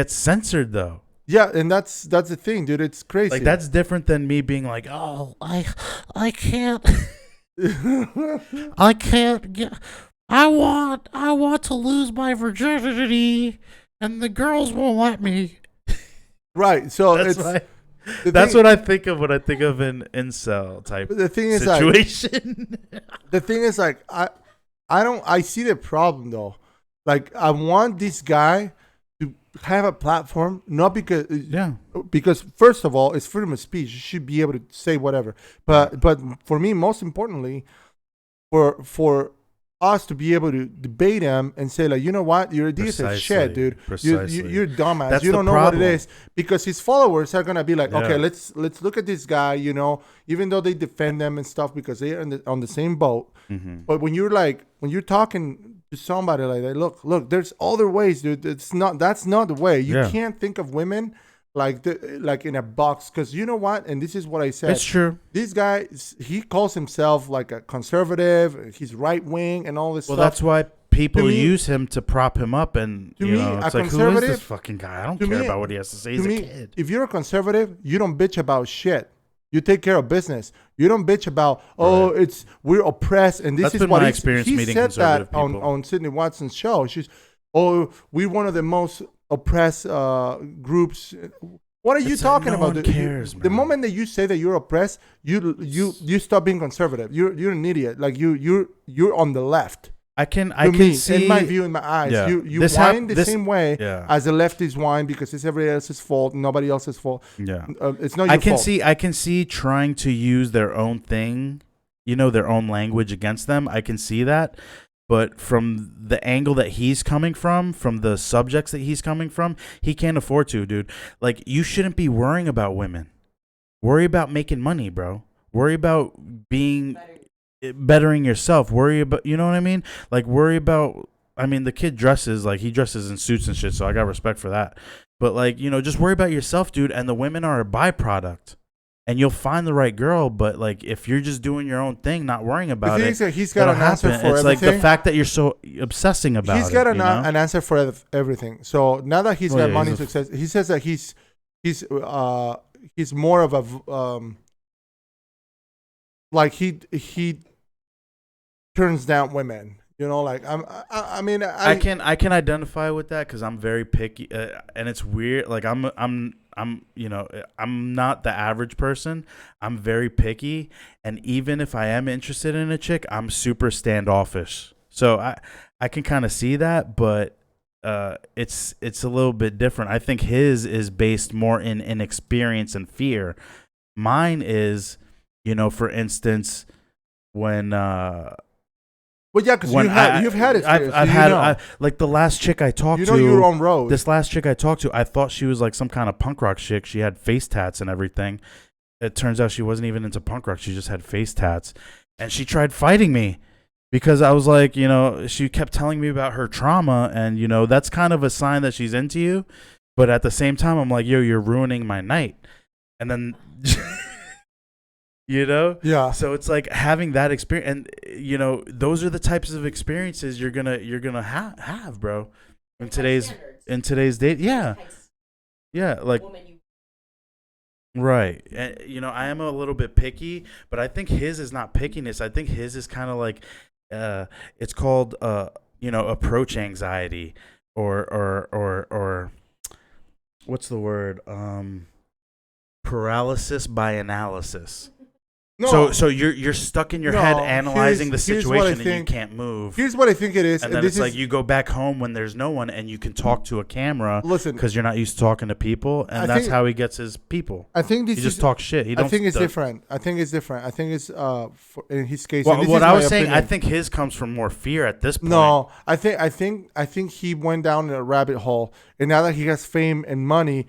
censored though. Yeah, and that's the thing, dude. It's crazy. Like that's different than me being like, oh, I can't, I can't get. I want to lose my virginity, and the girls won't let me. Right. So that's what I think of when I think of an incel type situation. The thing is, like, I see the problem though. Like, I want this guy to have a platform, not because first of all, it's freedom of speech. You should be able to say whatever. But for me, most importantly, for us to be able to debate him and say, like, you know what, your ideas are shit, dude. You're dumbass. That's you don't know problem. what it is, because his followers are gonna be like, okay, let's look at this guy. You know, even though they defend them and stuff because they are on the same boat. Mm-hmm. But when you're talking to somebody like that, look, there's other ways, dude. That's not the way. You can't think of women like in a box, because you know what, and this is what I said. It's true. This guy, he calls himself like a conservative. He's right wing and all this stuff. Well, that's why people use him to prop him up, and it's like, who is this fucking guy? I don't care about what he has to say. He's a kid. If you're a conservative, you don't bitch about shit. You take care of business. You don't bitch about, we're oppressed, and this is what my experience meeting conservative people. He said that on Sydney Watson's show. We're one of the most oppressed groups. What are you talking about? No one cares, man. The moment that you say that you're oppressed, you stop being conservative. You're an idiot. Like you're on the left. I can see, in my view, in my eyes, you whine the same way as the lefties whine, because it's everybody else's fault, nobody else's fault. Yeah, it's not your fault. I can see trying to use their own thing, their own language against them. I can see that, but from the angle that he's coming from the subjects that he's coming from, he can't afford to, dude. Like, you shouldn't be worrying about women. Worry about making money, bro. Worry about bettering yourself. Worry about, you know what I mean? Like, worry about, I mean, the kid dresses in suits and shit, so I got respect for that. But like, just worry about yourself, dude. And the women are a byproduct, and you'll find the right girl. But like, if you're just doing your own thing, not worrying about it, he's got an answer for everything. It's like the fact that you're so obsessing about it. He's got an answer for everything. So now that he's got money, success, he says that he's more of a like he turns down women. Like I can identify with that, because I'm very picky, and it's weird. Like I'm not the average person. I'm very picky, and even if I am interested in a chick, I'm super standoffish. So I can kind of see that, but it's a little bit different. I think his is based more in inexperience and fear. Mine is, for instance, when well, yeah, because you've had experience. I've had like the last chick I talked to. You're on road. This last chick I talked to, I thought she was like some kind of punk rock chick. She had face tats and everything. It turns out she wasn't even into punk rock. She just had face tats, and she tried fighting me because I was like, she kept telling me about her trauma, and that's kind of a sign that she's into you. But at the same time, I'm like, yo, you're ruining my night, and then. Yeah. So it's like having that experience, and those are the types of experiences you're gonna have, bro. In today's date, yeah, like right. And, I am a little bit picky, but I think his is not pickiness. I think his is kind of like, it's called approach anxiety, or what's the word? paralysis by analysis. No. So you're stuck in your head analyzing the situation and you can't move. Here's what I think it is. And then it's like you go back home when there's no one and you can talk to a camera because you're not used to talking to people, and that's how he gets his people. I think he just talks shit. I think it's different. I think it's in his case. Well, what I was saying, I think his comes from more fear at this point. No, I think he went down a rabbit hole, and now that he has fame and money.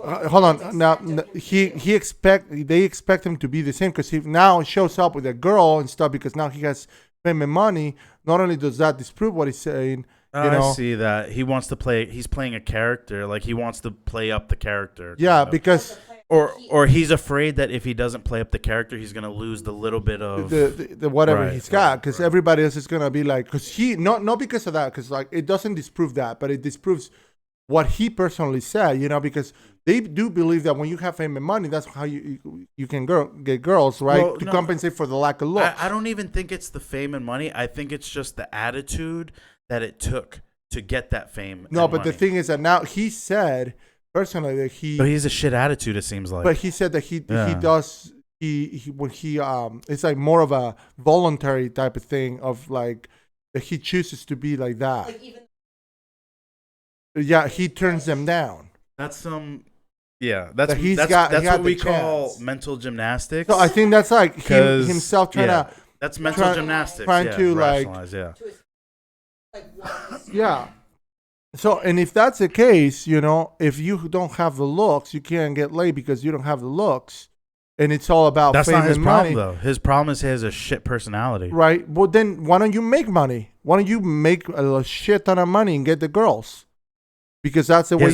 Hold on. Now they expect him to be the same because he now shows up with a girl and stuff because now he has fame and money. Not only does that disprove what he's saying, I see that he wants to play. He's playing a character, like he wants to play up the character. Yeah, because or he's afraid that if he doesn't play up the character, he's gonna lose the little bit of the whatever he's got. Because everybody else is gonna be like, because he not because of that, because like it doesn't disprove that, but it disproves what he personally said, because they do believe that when you have fame and money, that's how you can get girls, right? To compensate for the lack of looks. I don't even think it's the fame and money. I think it's just the attitude that it took to get that fame. No, but the thing is that now he said personally that But he's a shit attitude, it seems like. But he said that he does it's like more of a voluntary type of thing of like that he chooses to be like that. Like he turns them down. That's that's what we call mental gymnastics. So I think that's like himself trying to. That's mental gymnastics. Trying to yeah. So and if that's the case, if you don't have the looks, you can't get laid because you don't have the looks, and it's all about that's fame not his and problem money. Though. His problem is he has a shit personality. Right. Well, then why don't you make money? Why don't you make a shit ton of money and get the girls? Because that's the way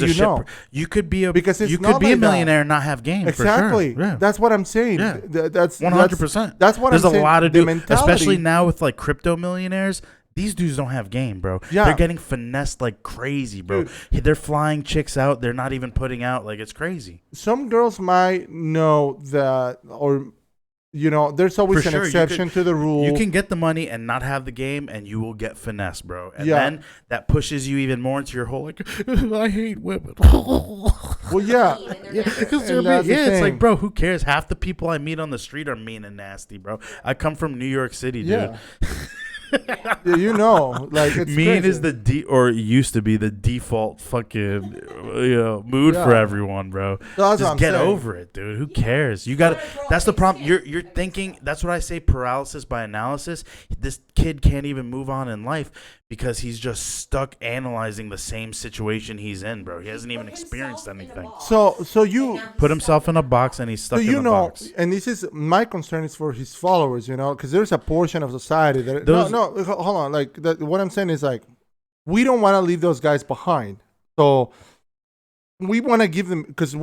you could be a millionaire and not have game. Exactly. For sure. Yeah. That's what I'm saying. Yeah. That's 100%. That's what There's I'm saying. There's a lot of dudes, especially now with like crypto millionaires. These dudes don't have game, bro. Yeah. They're getting finessed like crazy, bro. Dude. They're flying chicks out. They're not even putting out. Like, it's crazy. Some girls might know that, or there's always an exception to the rule. You can get the money and not have the game, and you will get finesse, bro. And then that pushes you even more into your whole, like, I hate women. Well, yeah. It's like, bro, who cares? Half the people I meet on the street are mean and nasty, bro. I come from New York City, dude. Yeah. Like it's mean crazy. Is or used to be the default fucking mood for everyone, bro. Just get over it, dude. Who cares? You got that's the problem. You're thinking. That's what I say. Paralysis by analysis. This kid can't even move on in life because he's just stuck analyzing the same situation he's in, bro. He hasn't even experienced anything. So you put himself in a box and he's stuck in a box. And this is my concern is for his followers, because there's a portion of society that hold on, like what I'm saying is like we don't want to leave those guys behind. So we want to give them because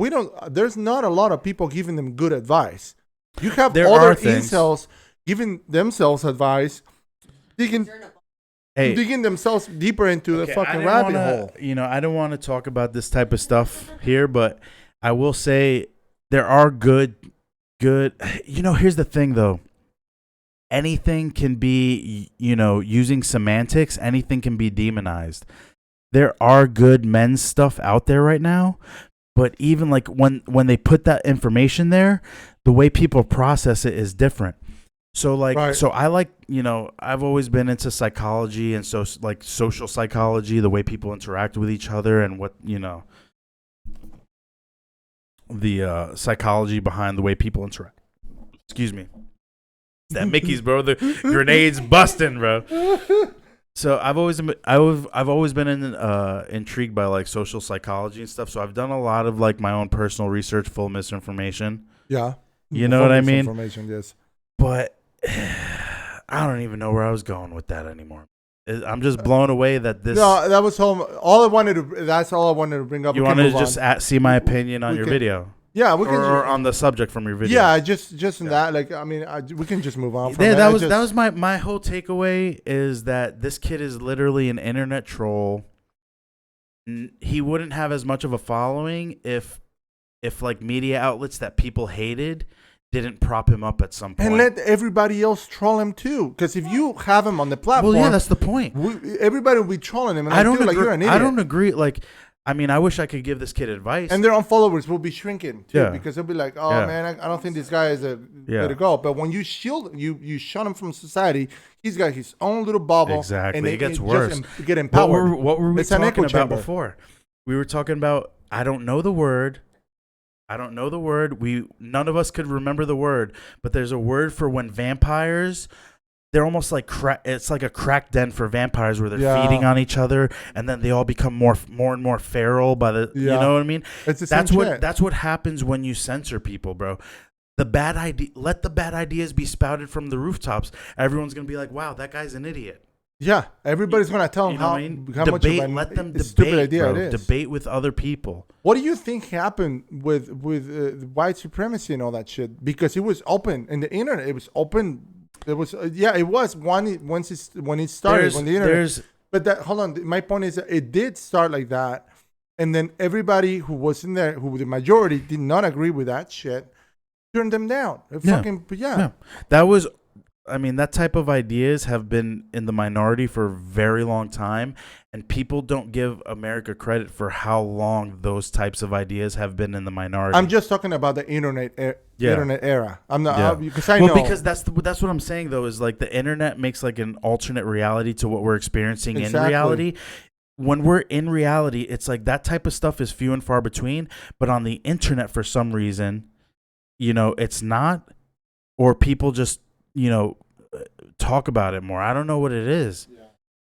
there's not a lot of people giving them good advice. You have other incels giving themselves advice, digging themselves deeper into the fucking rabbit hole. I don't want to talk about this type of stuff here, but I will say there are good. Here's the thing, though. Anything can be, using semantics, anything can be demonized. There are good men's stuff out there right now, but even like when they put that information there, the way people process it is different. So so I like, I've always been into psychology and so like social psychology, the way people interact with each other and what, the psychology behind the way people interact. Excuse me. That Mickey's, bro. The grenade's busting, bro. So I've always been intrigued by like social psychology and stuff. So I've done a lot of like my own personal research, full misinformation. Yeah, you know what I mean. Information, yes. But I don't even know where I was going with that anymore. I'm just blown away that this. No, that was all I wanted to. That's all I wanted to bring up. You wanted to just see my opinion on your video. Yeah, we can or on the subject from your video. Yeah, just in that. Like, I mean, we can just move on from that. That was my whole takeaway is that this kid is literally an internet troll. He wouldn't have as much of a following if like media outlets that people hated didn't prop him up at some point. And let everybody else troll him too. Because if you have him on the platform, well, yeah, that's the point. Everybody will be trolling him. And I don't agree. Like, you're an idiot. I don't agree. Like, I mean, I wish I could give this kid advice. And their own followers will be shrinking too, because they'll be like, "Oh man, I don't think this guy is a way to go." But when you shield, you shun him from society, he's got his own little bubble. Exactly, and it gets worse. Get empowered. What were we talking about before? We were talking about I don't know the word. None of us could remember the word, but there's a word for when vampires. They're almost like it's like a crack den for vampires where they're feeding on each other, and then they all become more and more feral by the. You know what I mean? That's what happens when you censor people, bro. Let the bad ideas be spouted from the rooftops. Everyone's gonna be like, "Wow, that guy's an idiot." Yeah, everybody's gonna tell them how much of let them debate, stupid idea bro. it is. Debate with other people. What do you think happened with white supremacy and all that shit? Because it was open in the internet. It was open. It was it was when it started on the internet. But hold on, my point is that it did start like that, and then everybody who was in there, who the majority did not agree with that shit, turned them down. That was. I mean, that type of ideas have been in the minority for a very long time, and people don't give America credit for how long those types of ideas have been in the minority. I'm just talking about the internet era. I'm not because I know. Because that's what I'm saying though, is like the internet makes like an alternate reality to what we're experiencing in reality. When we're in reality, it's like that type of stuff is few and far between, but on the internet for some reason, it's not, or people just talk about it more. I don't know what it is.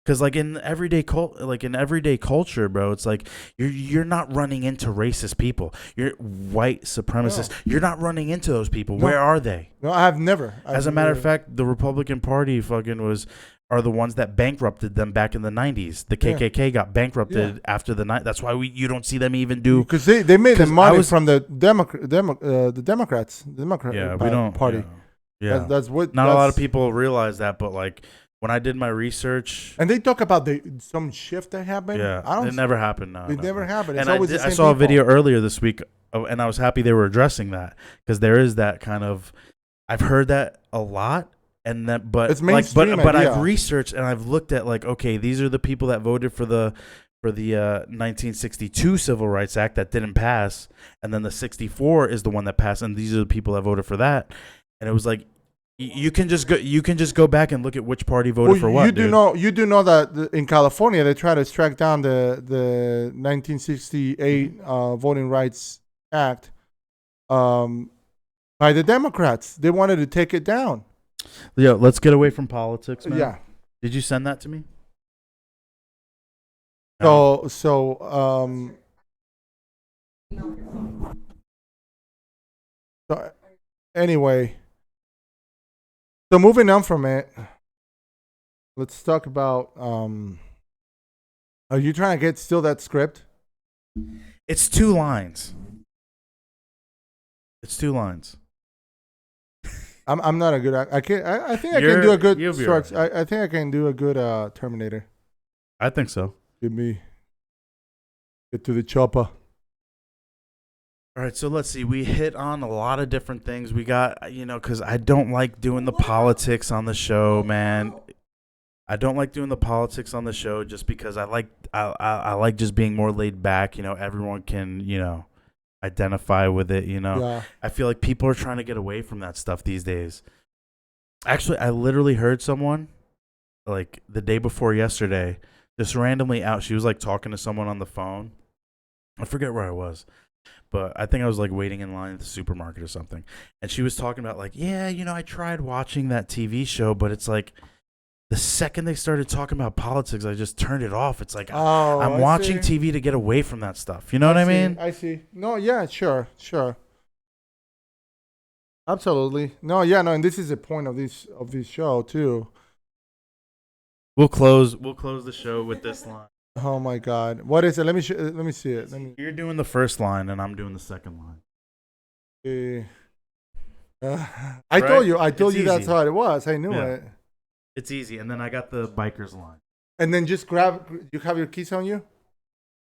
Because like in everyday culture, bro, it's like you're not running into racist people. You're white supremacists. No. You're not running into those people. No. Where are they? No, I have never. As a matter of fact, the Republican Party are the ones that bankrupted them back in the 90s. The KKK got bankrupted after the night. That's why you don't see them even do, because they made the money from the Democrats, Party. Yeah, that's what. Not a lot of people realize that, but like when I did my research, and they talk about some shift that happened. Yeah, it never happened. No, it never happened. It's and always the same I saw a video earlier this week, and I was happy they were addressing that, because there is that kind of. I've heard that a lot, and that, but it's mainstream but I've researched and I've looked at like, okay, these are the people that voted for the 1962 Civil Rights Act that didn't pass, and then the 64 is the one that passed, and these are the people that voted for that. And it was like, you can just go back and look at which party voted for what. You do know that in California they try to strike down the 1968 Voting Rights Act by the Democrats. They wanted to take it down. Yeah, let's get away from politics, man. Yeah. Did you send that to me? No. So anyway. So moving on from it, let's talk about. Are you trying to get still that script? It's 2 lines. I'm not a good. I think I can do a good. I think I can do a good Terminator. I think so. Get to the chopper. All right, so let's see. We hit on a lot of different things. We got, because I don't like doing the politics on the show, man. I don't like doing the politics on the show just because I like just being more laid back. Everyone can, identify with it, Yeah. I feel like people are trying to get away from that stuff these days. Actually, I literally heard someone, like, the day before yesterday, just randomly out. She was, like, talking to someone on the phone. I forget where I was. But I think I was like waiting in line at the supermarket or something. And she was talking about like, I tried watching that TV show, but it's like the second they started talking about politics, I just turned it off. It's like, I'm watching TV to get away from that stuff. You know what I mean? I see. No, yeah, sure. Absolutely. No, yeah, no, and this is the point of this show too. We'll close the show with this line. Oh my God! What is it? Let me see it. You're doing the first line, and I'm doing the second line. I told you that's how it was. I knew it. It's easy, and then I got the biker's line. And then just grab. You have your keys on you.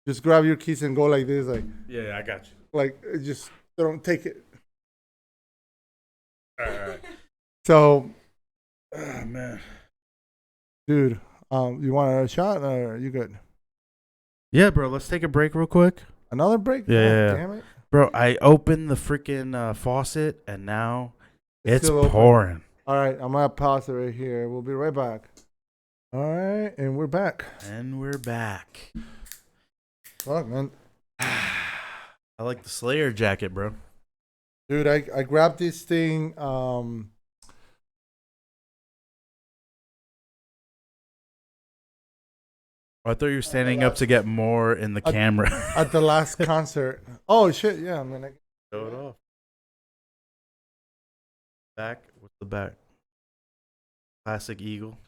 Just grab your keys and go like this, like. Yeah, I got you. Like, just don't take it. All right. So. Oh man. Dude, you want a shot or are you good? Yeah, bro. Let's take a break real quick. Another break? Yeah. Damn it. Bro, I opened the freaking faucet and now it's pouring. All right, I'm going to pause it right here. We'll be right back. All right, and we're back. Fuck, man. I like the Slayer jacket, bro. Dude, I grabbed this thing. I thought you were standing up to get more in the camera. At the last concert. Oh, shit. Yeah, I mean. Show it off. Back. What's the back? Classic eagle.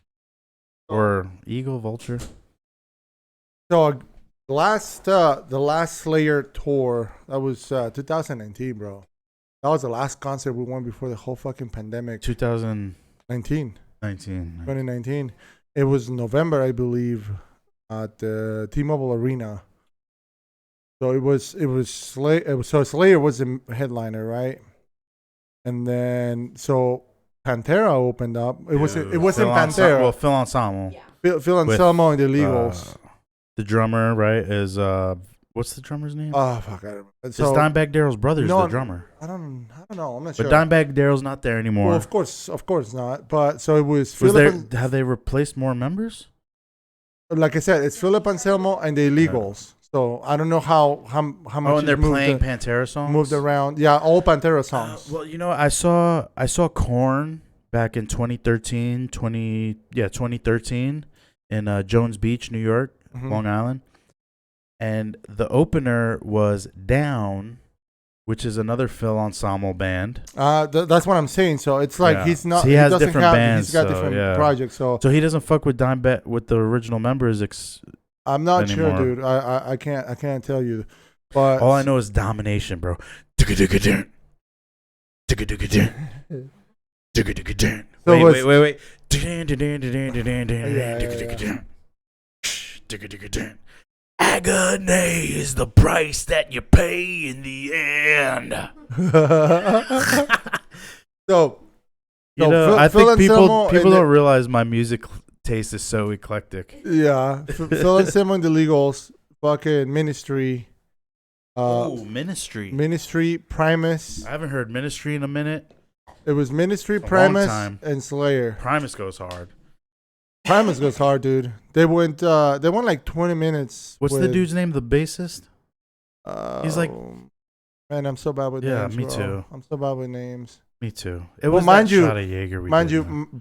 Or eagle, vulture. So, the last Slayer tour, that was 2019, bro. That was the last concert we went before the whole fucking pandemic. 2019. 2019. It was November, I believe, at the T-Mobile Arena. So Slayer was the headliner, right? And then Pantera opened up. It wasn't Pantera. Well, Phil Anselmo. Yeah. Phil Anselmo and the Illegals. The drummer, right, is what's the drummer's name? Oh fuck, I don't know. It's Dimebag Darrell's brother, the drummer. I don't know. I'm not sure. But Dimebag Darrell's not there anymore. Well, of course not. But so it was. Have they replaced more members? Like I said, it's Philip Anselmo and the Illegals. Yeah. So I don't know how much. Oh, and they're playing Pantera songs. Moved around, yeah, all Pantera songs. Well, you know, I saw Korn back in 2013 in Jones Beach, New York, Long Island, and the opener was Down, which is another Phil Ensemble band. That's what I'm saying. So it's like he's not. So he has different bands. He's got different projects. So he doesn't fuck with with the original members. I'm not sure, dude. I can't tell you. But all I know is Domination, bro. Wait. Agony is the price that you pay in the end. I think people don't realize my music taste is so eclectic. Yeah, Phil Anselmo and the Legals, fucking Ministry. Ministry, Primus. I haven't heard Ministry in a minute. It was Ministry, Primus, and Slayer. Primus goes hard. Primus goes hard, dude. They went like 20 minutes. What's the dude's name? The bassist? He's like, man, I'm so bad with names. Me too. I'm so bad with names. Me too. It was that shot of Jaeger.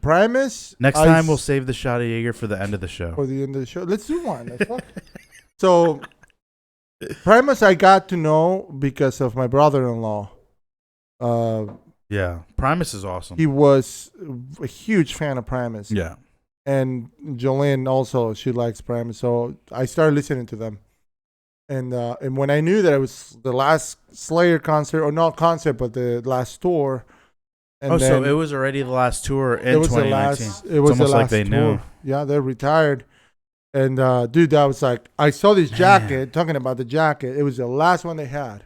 Primus. Next time we'll save the shot of Jaeger for the end of the show. For the end of the show, let's do one. So, Primus, I got to know because of my brother-in-law. Yeah, Primus is awesome. He was a huge fan of Primus. Yeah. And Jolene also, she likes Primus, so I started listening to them. And when I knew that it was the last Slayer concert, or not concert, but the last tour. And so it was already the last tour in 2019. It was almost the last like they tour. knew. Yeah, they're retired. And dude, that was like, I saw this jacket, talking about the jacket. It was the last one they had.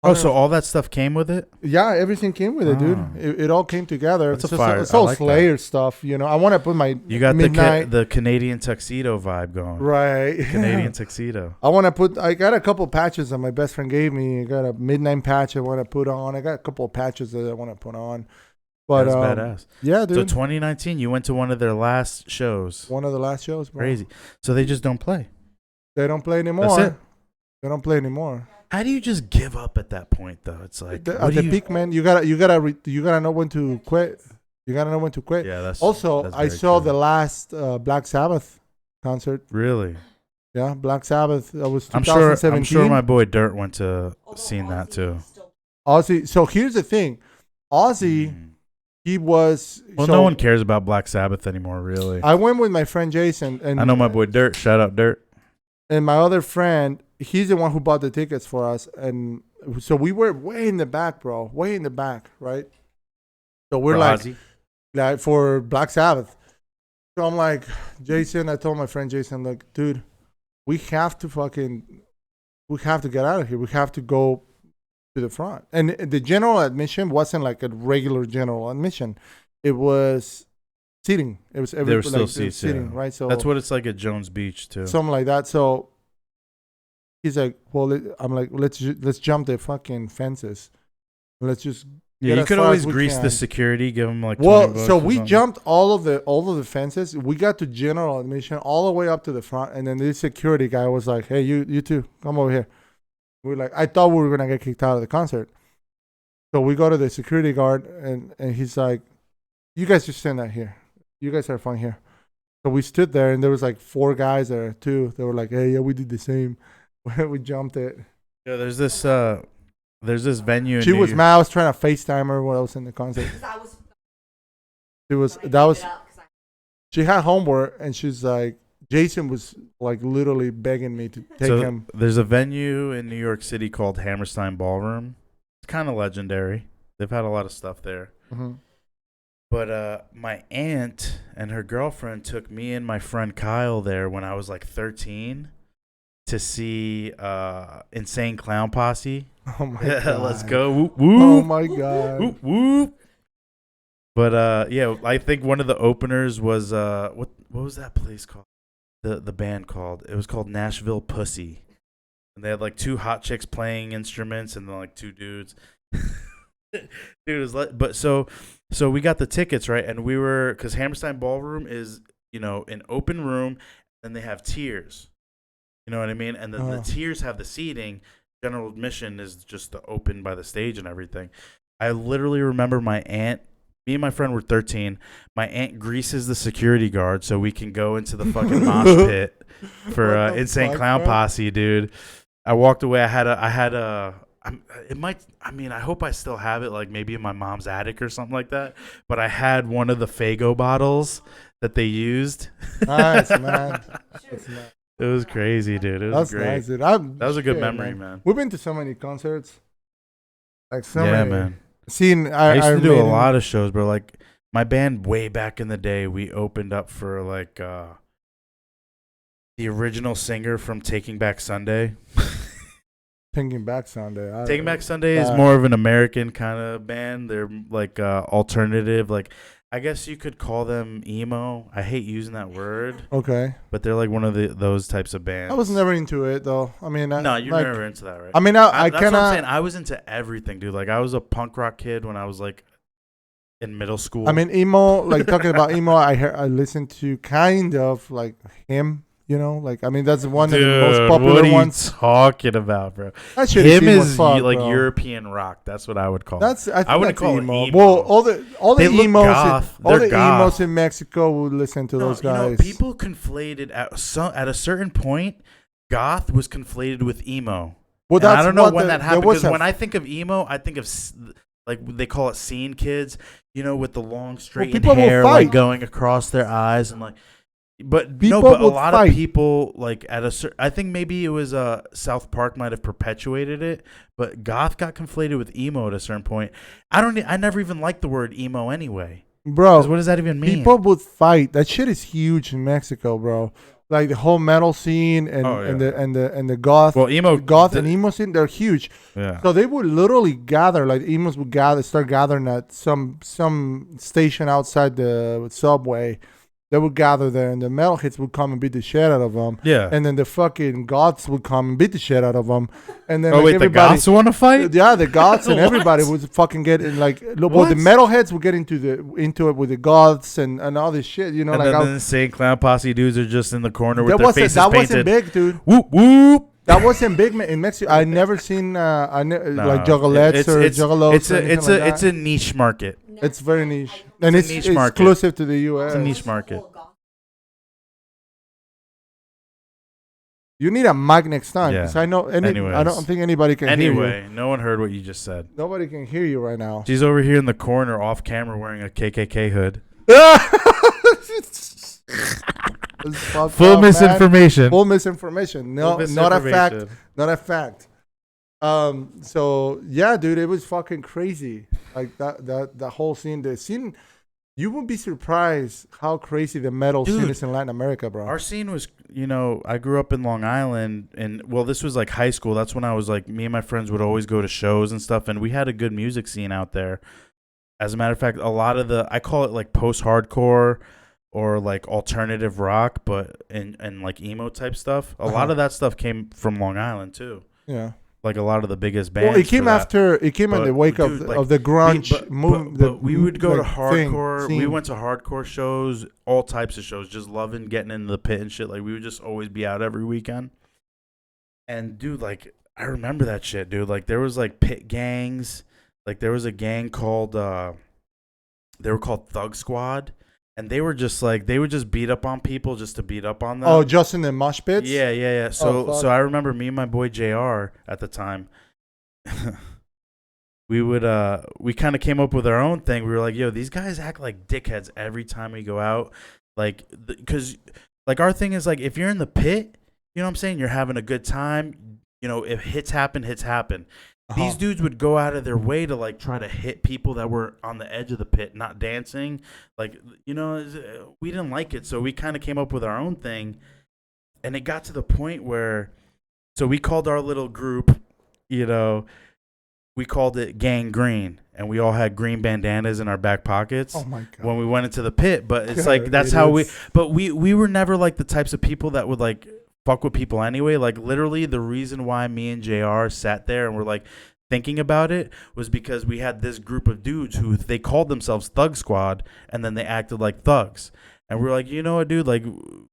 Oh, so all that stuff came with it? Yeah, everything came with it, dude. It all came together. That's a fire. It's all Slayer stuff, you know. I want to put my the Canadian tuxedo vibe going. Right. Canadian tuxedo. I got a couple patches that my best friend gave me. I got a midnight patch I want to put on. I got a couple of patches that I want to put on. But that's badass. Yeah, dude. So 2019, you went to one of their last shows. One of the last shows, bro. Crazy. So they just don't play. They don't play anymore. That's it. They don't play anymore. How do you just give up at that point, though? It's like at the peak, man. You gotta know when to quit. You gotta know when to quit. Yeah, that's also. That's I saw the last Black Sabbath concert. Really? Yeah, Black Sabbath. That was 2017. I'm sure my boy Dirt went to seen that too. Ozzy. So here's the thing, Ozzy. He was. Well, no one cares about Black Sabbath anymore, really. I went with my friend Jason, and I know my boy Dirt. Shout out Dirt. And my other friend, he's the one who bought the tickets for us, and so we were way in the back, bro, way in the back, right? So we're like for Black Sabbath. So I'm like, Jason. I told my friend Jason, look, dude, we have to get out of here. We have to go to the front. And the general admission wasn't like a regular general admission. It was seating. It was there were still like, seats, seating, right? So that's what it's like at Jones Beach too. Something like that. So he's like, well, I'm like, let's jump the fucking fences. Let's just. Yeah, you could always grease the security, give them like. Well, so we jumped all of the fences. We got to general admission all the way up to the front, and then this security guy was like, "Hey, you two, come over here." We're like, I thought we were gonna get kicked out of the concert. So we go to the security guard, and he's like, "You guys just stand out here. You guys are fine here." So we stood there, and there was like 4 guys there too. They were like, "Hey, yeah, we did the same. We jumped it." Yeah, there's this venue. She was mad. I was trying to FaceTime her when I was in the concert. She had homework, and she's like, Jason was like literally begging me to take him. There's a venue in New York City called Hammerstein Ballroom. It's kind of legendary. They've had a lot of stuff there. Mm-hmm. But my aunt and her girlfriend took me and my friend Kyle there when I was like 13 to see Insane Clown Posse. Oh my god! Let's go! Whoop, whoop. Oh my god! Whoop, whoop. But yeah, I think one of the openers was what was that place called? The band called? It was called Nashville Pussy, and they had like 2 hot chicks playing instruments and then like 2 dudes. Dude, it was but so we got the tickets, right, and we were, because Hammerstein Ballroom is, you know, an open room, and they have tiers. You know what I mean? And the tiers have the seating. General admission is just the open by the stage and everything. I literally remember my aunt. Me and my friend were 13. My aunt greases the security guard so we can go into the fucking mosh pit for Insane Clown Posse, dude. I walked away. I had a. I hope I still have it, like maybe in my mom's attic or something like that. But I had one of the Faygo bottles that they used. Nice, man. It was crazy, dude. It was great. Nice, dude. That was a good memory, man. We've been to so many concerts. Like man. I used to do a lot of shows, bro. Like my band way back in the day, we opened up for like the original singer from Taking Back Sunday. Taking Back Sunday. Taking Back Sunday is more of an American kind of band. They're like alternative, like I guess you could call them emo. I hate using that word. Okay. But they're like one of those types of bands. I was never into it though. I mean, no, you're never into that, right? I mean, that's what I'm saying. I was into everything, dude. Like I was a punk rock kid when I was like in middle school. I mean, emo. Like talking about emo, I listened to kind of like him. You know, like I mean, that's one of the most popular ones. What are you talking about, bro? Him is like bro. European rock. That's what I would call. I wouldn't call emo. it emo. Well, all the emos in Mexico would listen to those guys. You know, people conflated at a certain point. Goth was conflated with emo. Well, I don't know when that happened, because when I think of emo, I think of like they call it scene kids. You know, with the long straightened hair, like going across their eyes and like. But a lot of people like at a certain, I think maybe it was South Park might have perpetuated it, but goth got conflated with emo at a certain point. I never even liked the word emo anyway. Bro, what does that even mean? People would fight. That shit is huge in Mexico, bro. Like the whole metal scene and the goth, and emo scene, they're huge. Yeah. So they would literally gather, like emos would start gathering at some station outside the subway. They would gather there, and the metalheads would come and beat the shit out of them. Yeah. And then the fucking goths would come and beat the shit out of them. And then the goths want to fight? Yeah, the goths and everybody would fucking get in, like, well, the metalheads would get into it with the goths and all this shit, you know. And like then the Insane Clown Posse dudes are just in the corner with their faces painted. That wasn't big, dude. Whoop whoop. That wasn't big in Mexico. I never seen like juggalettes or juggalos. It's a niche market. It's very niche, and it's exclusive to the U.S. It's a niche market. You need a mic next time, because I know. I don't think anybody can hear you. Anyway, no one heard what you just said. Nobody can hear you right now. She's over here in the corner, off camera, wearing a KKK hood. Full misinformation. Man. Full misinformation. No, not a fact. Not a fact. So yeah, dude, it was fucking crazy. Like that whole scene. The scene, you would be surprised how crazy the metal scene is in Latin America, bro. Our scene was, I grew up in Long Island, and this was like high school. That's when I was like, me and my friends would always go to shows and stuff, and we had a good music scene out there. As a matter of fact, a lot of I call it like post-hardcore, or like alternative rock, but and like emo type stuff. A lot of that stuff came from Long Island too. Yeah. Like a lot of the biggest bands. Well, it came after. It came in the wake of the grunge movement. But we would go to hardcore. We went to hardcore shows, all types of shows, just loving getting into the pit and shit. Like we would just always be out every weekend. And dude, like I remember that shit, dude. Like there was like pit gangs. Like there was a gang called they were called Thug Squad, and they were just like they would just beat up on people just to beat up on them. Oh, just in the mosh pits? Yeah. So I remember me and my boy JR at the time. we kind of came up with our own thing. We were like, yo, these guys act like dickheads every time we go out. Like cuz like our thing is like if you're in the pit, you know what I'm saying? You're having a good time. You know, if hits happen. These dudes would go out of their way to like try to hit people that were on the edge of the pit, not dancing. Like, you know, we didn't like it. So we kind of came up with our own thing. And it got to the point where, so we called our little group, you know, we called it Gang Green. And we all had green bandanas in our back pockets. Oh my God. When we went into the pit. But it's like, that's how we were never like the types of people that would like, fuck with people anyway. Like literally the reason why me and JR sat there and were like thinking about it was because we had this group of dudes who they called themselves Thug Squad and then they acted like thugs. And we're like, you know what, dude, like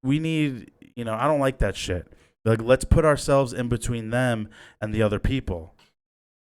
we need, you know, I don't like that shit. Like let's put ourselves in between them and the other people.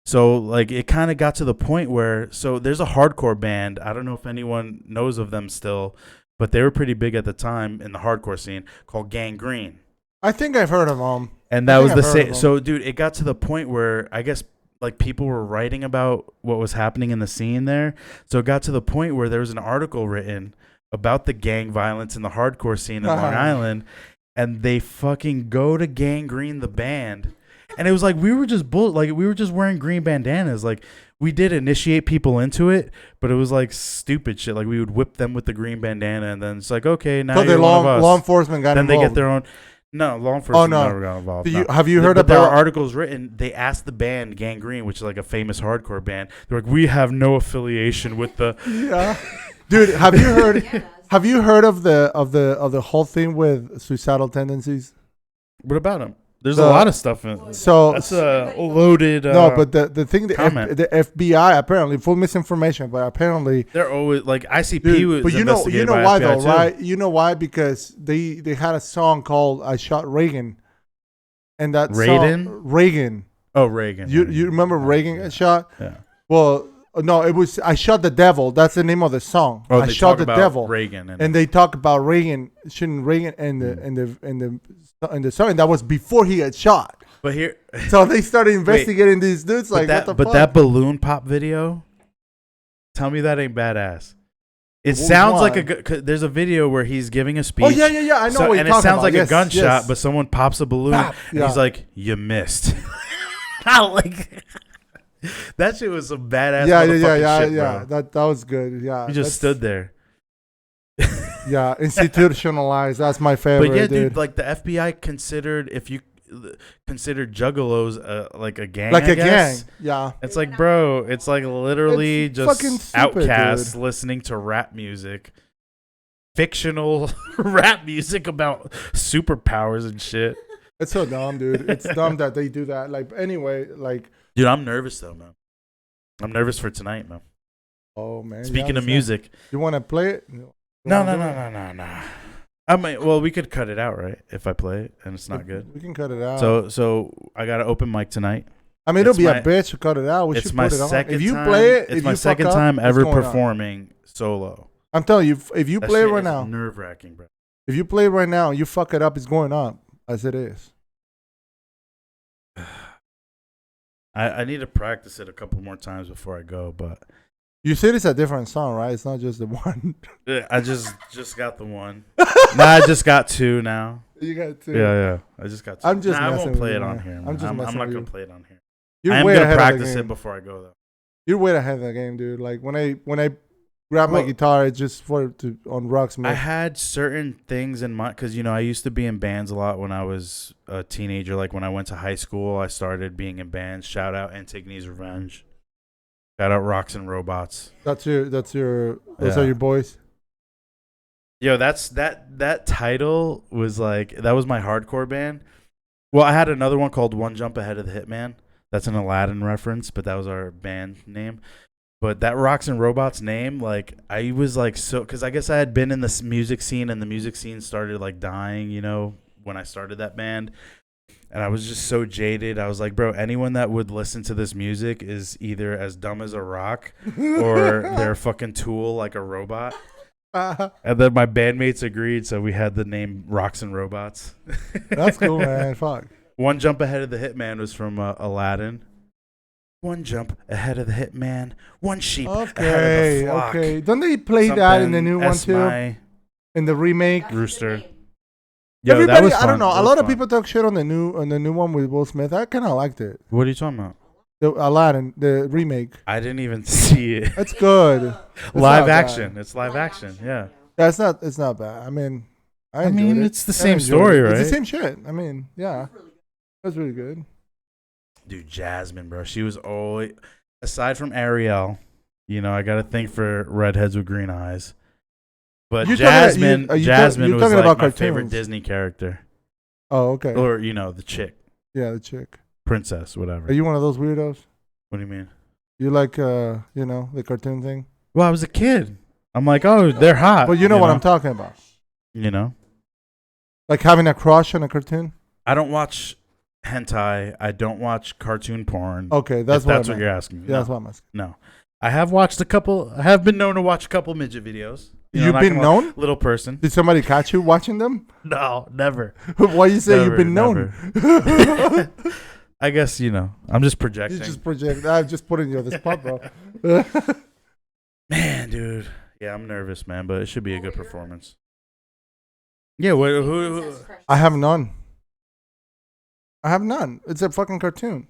So like it kind of got to the point where, so there's a hardcore band. I don't know if anyone knows of them still, but they were pretty big at the time in the hardcore scene called Gang Green. I think I've heard of them. And that was the same. So, dude, it got to the point where I guess like people were writing about what was happening in the scene there. So it got to the point where there was an article written about the gang violence in the hardcore scene in Long Island. And they fucking go to Gang Green, the band. And it was like we were just we were just wearing green bandanas. Like we did initiate people into it, but it was like stupid shit. Like we would whip them with the green bandana. And then it's like, okay, now you're one of us. Law enforcement got involved. Then they get their own. No, law enforcement never got involved. Have you heard about? There were articles written. They asked the band Gang Green, which is like a famous hardcore band. They're like, we have no affiliation with the. Yeah, dude, have you heard? Have you heard of the whole thing with suicidal tendencies? What about them? There's a lot of stuff in it. So that's a loaded. No, but the thing, the FBI apparently full misinformation, but apparently they're always like ICP was. But you know why though, right? You know why? Because they had a song called "I Shot Reagan," and that Reagan. Oh, Reagan. You remember Reagan got shot? Yeah. Well, no, it was "I Shot the Devil." That's the name of the song. Oh, I shot the devil. Reagan, and they talk about Reagan shooting Reagan in the song, and that was before he got shot. But here, so they started investigating these dudes. Like, what the fuck? But that balloon pop video, tell me that ain't badass. It sounds like there's a video where he's giving a speech. Oh yeah. I know what you're talking about. And it sounds like a gunshot, but someone pops a balloon, and he's like, "You missed." Like that shit was some badass. Yeah. That was good. Yeah, he just stood there. Yeah, institutionalized. That's my favorite. But yeah, dude, like the FBI considered juggalos like a gang, like I a guess. gang. Yeah, it's like, bro, it's like literally it's just stupid, outcasts dude. listening to rap music, fictional rap music about superpowers and shit. It's so dumb, dude. It's dumb that they do that. Like anyway, like dude, I'm nervous though, man. I'm nervous for tonight, man. Oh man. Speaking of music, you want to play it? No. I mean, well, we could cut it out, right? If I play it and it's not good, we can cut it out. So I got an open mic tonight. I mean, it'll be a bitch to cut it out. We should put it on. If you play it, it's my second time ever performing solo. I'm telling you, if you play it right now, nerve wracking, bro. If you play it right now, you fuck it up. It's going up as it is. I need to practice it a couple more times before I go, but. You said it's a different song, right? It's not just the one. Yeah, I just got the one. I just got two now. You got two. Yeah. I just got two. I won't play it on here. I'm not gonna play it on here. I am gonna practice it before I go though. You're way ahead of the game, dude. Like when I grab my guitar, it's just on rocks. I had certain things in mind because I used to be in bands a lot when I was a teenager. Like when I went to high school, I started being in bands. Shout out Antigone's Revenge. Shout out Rocks and Robots. Those are your boys. Yo, that title was like that was my hardcore band. Well, I had another one called One Jump Ahead of the Hitman. That's an Aladdin reference, but that was our band name. But that Rocks and Robots name, like I was like so because I guess I had been in this music scene and the music scene started like dying, when I started that band. And I was just so jaded. I was like, bro, anyone that would listen to this music is either as dumb as a rock or they're a fucking tool like a robot. And then my bandmates agreed, so we had the name Rocks and Robots. That's cool, man. Fuck. One Jump Ahead of the Hitman was from Aladdin. One jump ahead of the hitman. One sheep ahead of the flock. Okay. Don't they play that in the new one too? In the remake? Rooster. Yo, everybody, I don't know. A lot of people talk shit on the new one with Will Smith. I kind of liked it. What are you talking about? The Aladdin, the remake. I didn't even see it. It's good. Live action. It's live action. Yeah. It's not bad. I mean, it's the same story, right? It's the same shit. I mean, yeah. That's really good. Dude, Jasmine, bro. She was always, aside from Ariel, I got to think for redheads with green eyes. But Jasmine was like my favorite Disney character. Oh, okay. Or, the chick. Yeah, the chick. Princess, whatever. Are you one of those weirdos? What do you mean? You like, the cartoon thing? Well, I was a kid. I'm like, oh, they're hot. But you know what I'm talking about. Like having a crush on a cartoon? I don't watch hentai. I don't watch cartoon porn. Okay, that's what you're asking. Yeah, that's what I'm asking. No. I have watched I have been known to watch a couple midget videos. You've been known? Little person. Did somebody catch you watching them? No, never. Why you say you've been known? I guess, I'm just projecting. You just project. I'm just putting you on the spot, bro. Man, dude. Yeah, I'm nervous, man, but it should be a good performance. Yeah, who? I have none. It's a fucking cartoon.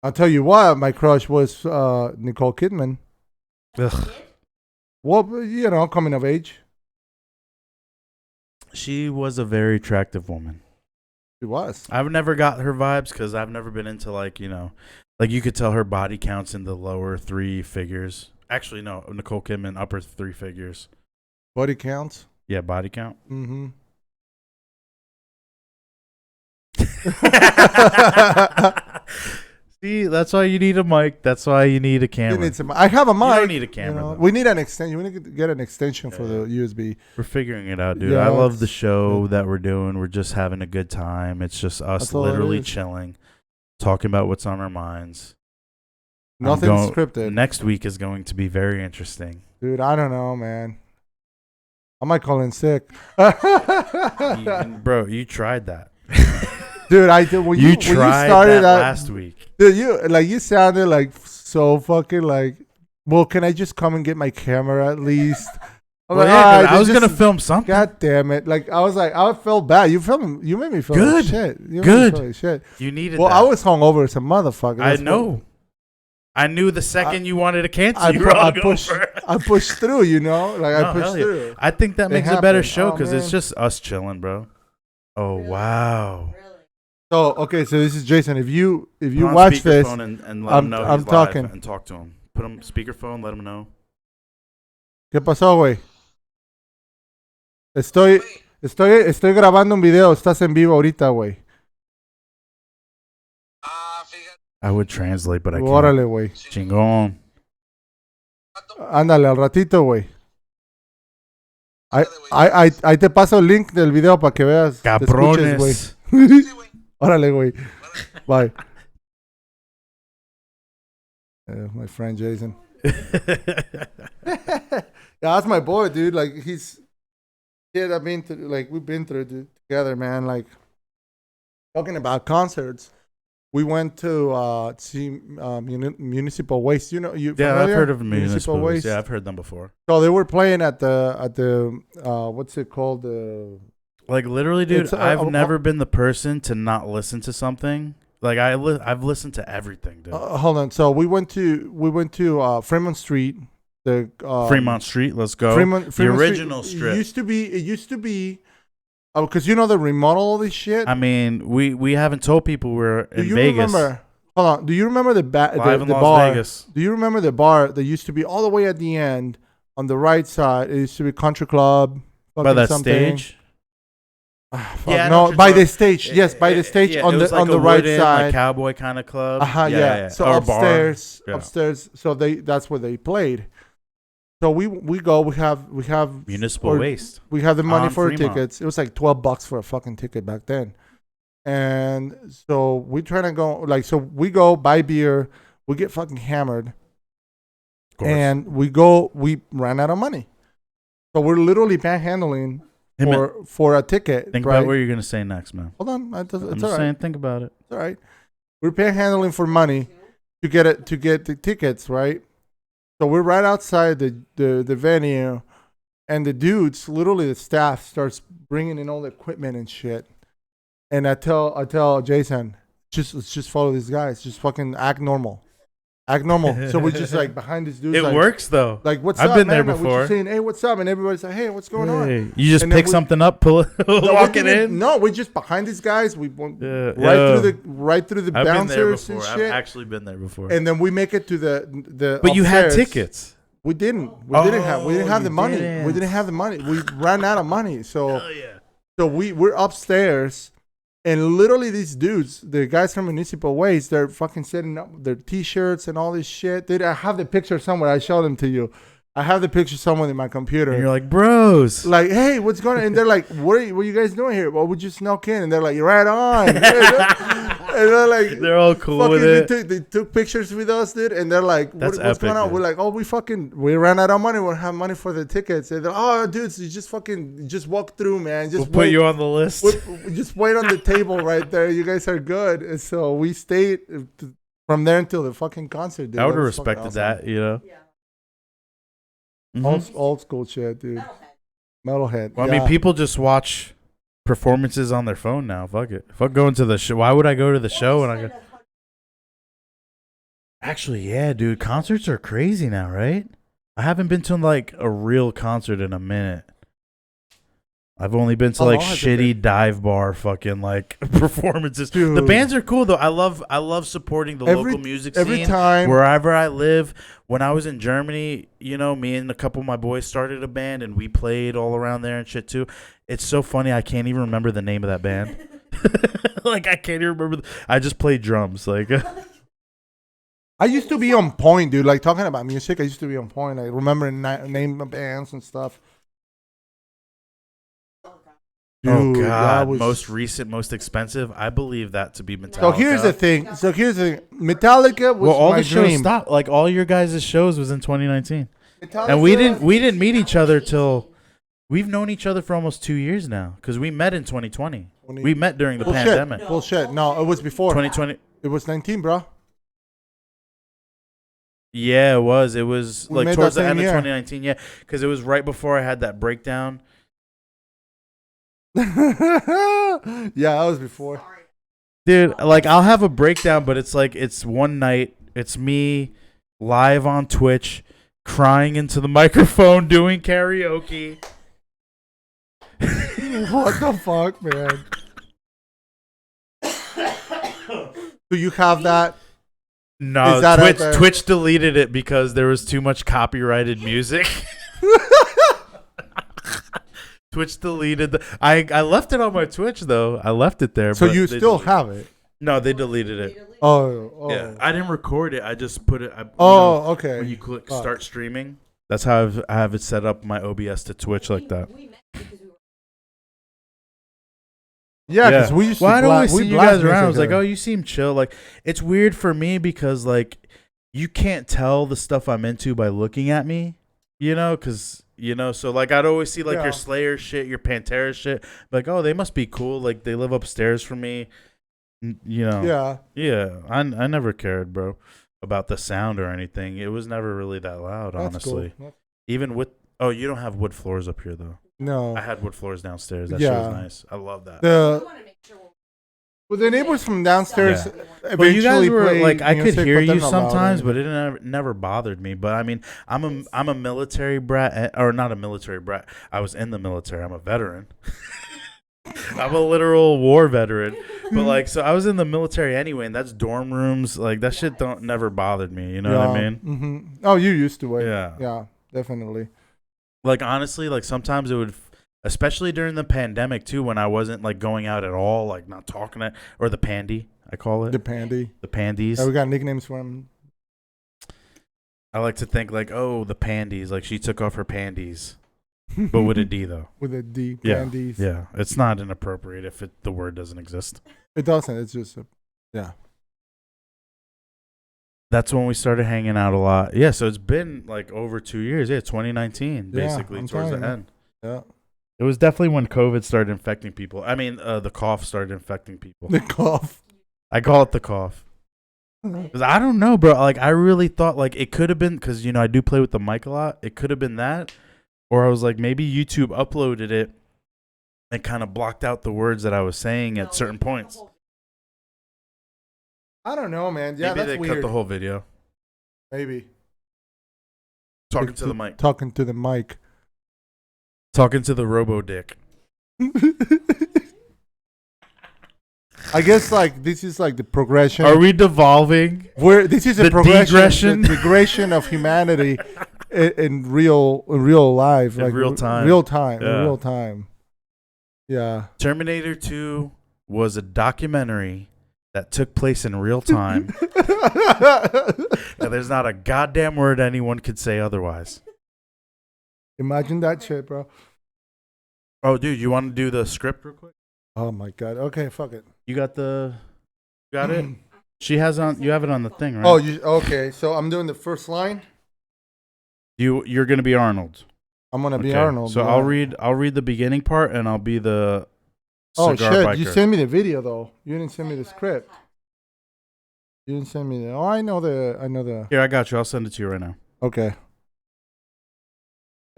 I'll tell you what, my crush was Nicole Kidman. Ugh. Well, coming of age. She was a very attractive woman. She was. I've never got her vibes because I've never been into like you could tell her body counts in the lower 3 figures. Actually, no, Nicole Kidman, upper 3 figures. Body counts? Yeah, body count. Mm-hmm. See, that's why you need a mic. That's why you need a camera. I have a mic. You don't need a camera. We need an extension. We need to get an extension for the USB. We're figuring it out, dude. I love the show that we're doing. We're just having a good time. It's just us literally chilling, talking about what's on our minds. Nothing scripted. Next week is going to be very interesting. Dude, I don't know, man. I might call in sick. Bro, you tried that. Dude, I did. When you tried started that last week. Dude, you sounded like so fucking like. Well, can I just come and get my camera at least? I was gonna film something. God damn it! Like I felt bad. You made me feel good. Like shit. Good. Shit. You needed. Well, I was hungover as a motherfucker. I know. I knew the second you wanted to cancel, I pushed through. I pushed through. I think that makes a better show because it's just us chilling, bro. Oh wow. So so this is Jason. If you watch this, and let him know he's live talking and talk to him. Put him speakerphone. Let him know. ¿Qué pasó, güey? Estoy grabando un video. Estás en vivo ahorita, güey. I would translate, but I can't. Órale, güey. Chingón. Ándale, al ratito, güey. Ahí te paso el link del video para que veas. Cabrones. Órale, güey. Bye. My friend Jason. Yeah, that's my boy, dude. Like we've been through it together, man. Like talking about concerts. We went to see Municipal Waste. I've heard of Municipal Waste. Yeah, I've heard them before. So they were playing at the what's it called? Like literally, dude, I've never been the person to not listen to something. Like I've listened to everything, dude. Hold on. So we went to Fremont Street. The Fremont Street. Let's go. Fremont the original strip. It used to be. Oh, because they remodel all this shit. I mean, we haven't told people we're in Vegas. Remember? Hold on. Do you remember the Las bar? Vegas. Do you remember the bar that used to be all the way at the end on the right side, it used to be country club. By that something. stage. Yeah, no, by the stage. Yes, by the stage on the right side, like cowboy kind of club. Yeah. So or upstairs, So that's where they played. So we go. We have municipal waste. We have the money for Fremont. tickets. It was like $12 for a fucking ticket back then, and so we trying to go. So we go buy beer. We get fucking hammered, and we go. We ran out of money, so we're literally panhandling. For a ticket. Think about what you're gonna say next, man. Hold on, I'm just saying. Think about it. It's all right. We're panhandling for money to get the tickets, right? So we're right outside the venue, and the dudes, literally the staff, starts bringing in all the equipment and shit. And I tell Jason, let's just follow these guys. Just fucking act normal. So we're just like behind this dude. It works though. Like, what's up? I've been man? there before. We're just saying, hey, what's up? And everybody's like, hey, what's going on? You just pick something up, pull it, walk it in. No, we're just behind these guys. We went right through the bouncers and shit. I've actually been there before. And then we make it to the. But upstairs. You had tickets. We didn't. We didn't have the money. We didn't have the money. We ran out of money. So so we're upstairs. And literally these dudes, the guys from Municipal Waste, they're fucking setting up their T-shirts and all this shit. Dude, I have the picture somewhere. I showed them to you. I have the picture somewhere in my computer. And you're like, bros. Like, hey, what's going on? And they're like, what are you guys doing here? Well, we just snuck in. And they're like, you're right on. And they're like, they're all cool with it. They took pictures with us, dude. And they're like, what's going on? Dude. We're like, oh, we ran out of money. We don't have money for the tickets. And they're like, oh, dudes, you just walk through, man. We'll put you on the list. Just wait on the table right there. You guys are good. And so we stayed from there until the fucking concert, dude. I would have respected that, you know? Yeah. Mm-hmm. Old school shit, dude. Metalhead. Well, I mean, people just watch performances on their phone now. Fuck it. Fuck going to the show. Why would I go to the show when I go? Actually, yeah, dude. Concerts are crazy now, right? I haven't been to like a real concert in a minute. I've only been to like shitty dive bar fucking like performances. Dude. The bands are cool though. I love supporting the local music scene. Every time wherever I live. When I was in Germany, you know, me and a couple of my boys started a band and we played all around there and shit too. It's so funny. I can't even remember the name of that band. Like I can't even remember. I just played drums. Like I used to be on point, dude. Like talking about music, I used to be on point. Like remembering name of bands and stuff. Dude, oh God! Most recent, most expensive. I believe that to be Metallica. So here's the thing. Metallica was all my the shows dream. stopped. Like all your guys' shows was in 2019, and we didn't meet each other till we've known each other for almost 2 years now because we met in 2020. We met during the pandemic. Bullshit. No, it was before 2020. It was 19, bro. Yeah, it was. It was like towards the end of 2019. Yeah, because it was right before I had that breakdown. Yeah, that was before. Dude, like I'll have a breakdown, but it's like it's one night. It's me live on Twitch, crying into the microphone, doing karaoke. What the fuck, man? Do you have that? No, Twitch deleted it because there was too much copyrighted music. Twitch deleted the. I left it on my Twitch though. I left it there. So you still have it? No, they deleted it. Oh. Yeah, I didn't record it. I just put it. Okay. When you click start streaming, that's how I have it set up my OBS to Twitch like that. Yeah, because we used to. I always see you guys around. I was like, oh, you seem chill. Like it's weird for me because like you can't tell the stuff I'm into by looking at me. You know, because. You know, so like I'd always see like your Slayer shit, your Pantera shit. Like, oh, they must be cool. Like they live upstairs from me. You know. Yeah. I never cared, bro, about the sound or anything. It was never really that loud, honestly. Cool. Even with you don't have wood floors up here though. No. I had wood floors downstairs. That shit was nice. I love that. Well, the neighbors from downstairs. Yeah. Well, you guys were like, I could hear you sometimes, but it never bothered me. But I mean, I'm a military brat, or not a military brat. I was in the military. I'm a veteran. I'm a literal war veteran. But like, so I was in the military anyway, and that's dorm rooms. Like that shit never bothered me. You know what I mean? Mm-hmm. Oh, you used to. Yeah. Yeah, definitely. Like, honestly, like, sometimes it would, especially during the pandemic, too, when I wasn't, like, going out at all, like, not talking to, or the pandy, I call it. The pandy. The pandies. Yeah, we got nicknames for them. I like to think, like, oh, the pandies. Like, she took off her pandies. But with a D, though. With a D, pandies. Yeah. It's not inappropriate if the word doesn't exist. It doesn't. It's just, yeah. That's when we started hanging out a lot. Yeah, so it's been like over 2 years. Yeah, 2019, basically, towards the end. Yeah. It was definitely when COVID started infecting people. I mean, the cough started infecting people. The cough. I call it the cough. Because I don't know, bro. Like, I really thought, like, it could have been, because, you know, I do play with the mic a lot. It could have been that. Or I was like, maybe YouTube uploaded it and kind of blocked out the words that I was saying at certain points. I don't know, man. Yeah, maybe that's they cut the whole video. Maybe. Talking to the mic. Talking to the mic. Talking to the robo-dick. I guess, like, this is like the progression. Are we devolving? This is a progression. The progression of humanity in real life. Like real time. Real time. Yeah. In real time. Yeah. Terminator 2 was a documentary that took place in real time. And there's not a goddamn word anyone could say otherwise. Imagine that shit, bro. Oh, dude, you want to do the script real quick? Oh my god. Okay, fuck it. You got it? She has you have it on the thing, right? Oh, okay. So I'm doing the first line. You're going to be Arnold. I'm going to be Arnold. So yeah. I'll read the beginning part and I'll be the cigar shit, biker. You sent me the video though. You didn't send me the script. You didn't send me the. Oh, I know the. Here, I got you. I'll send it to you right now. Okay.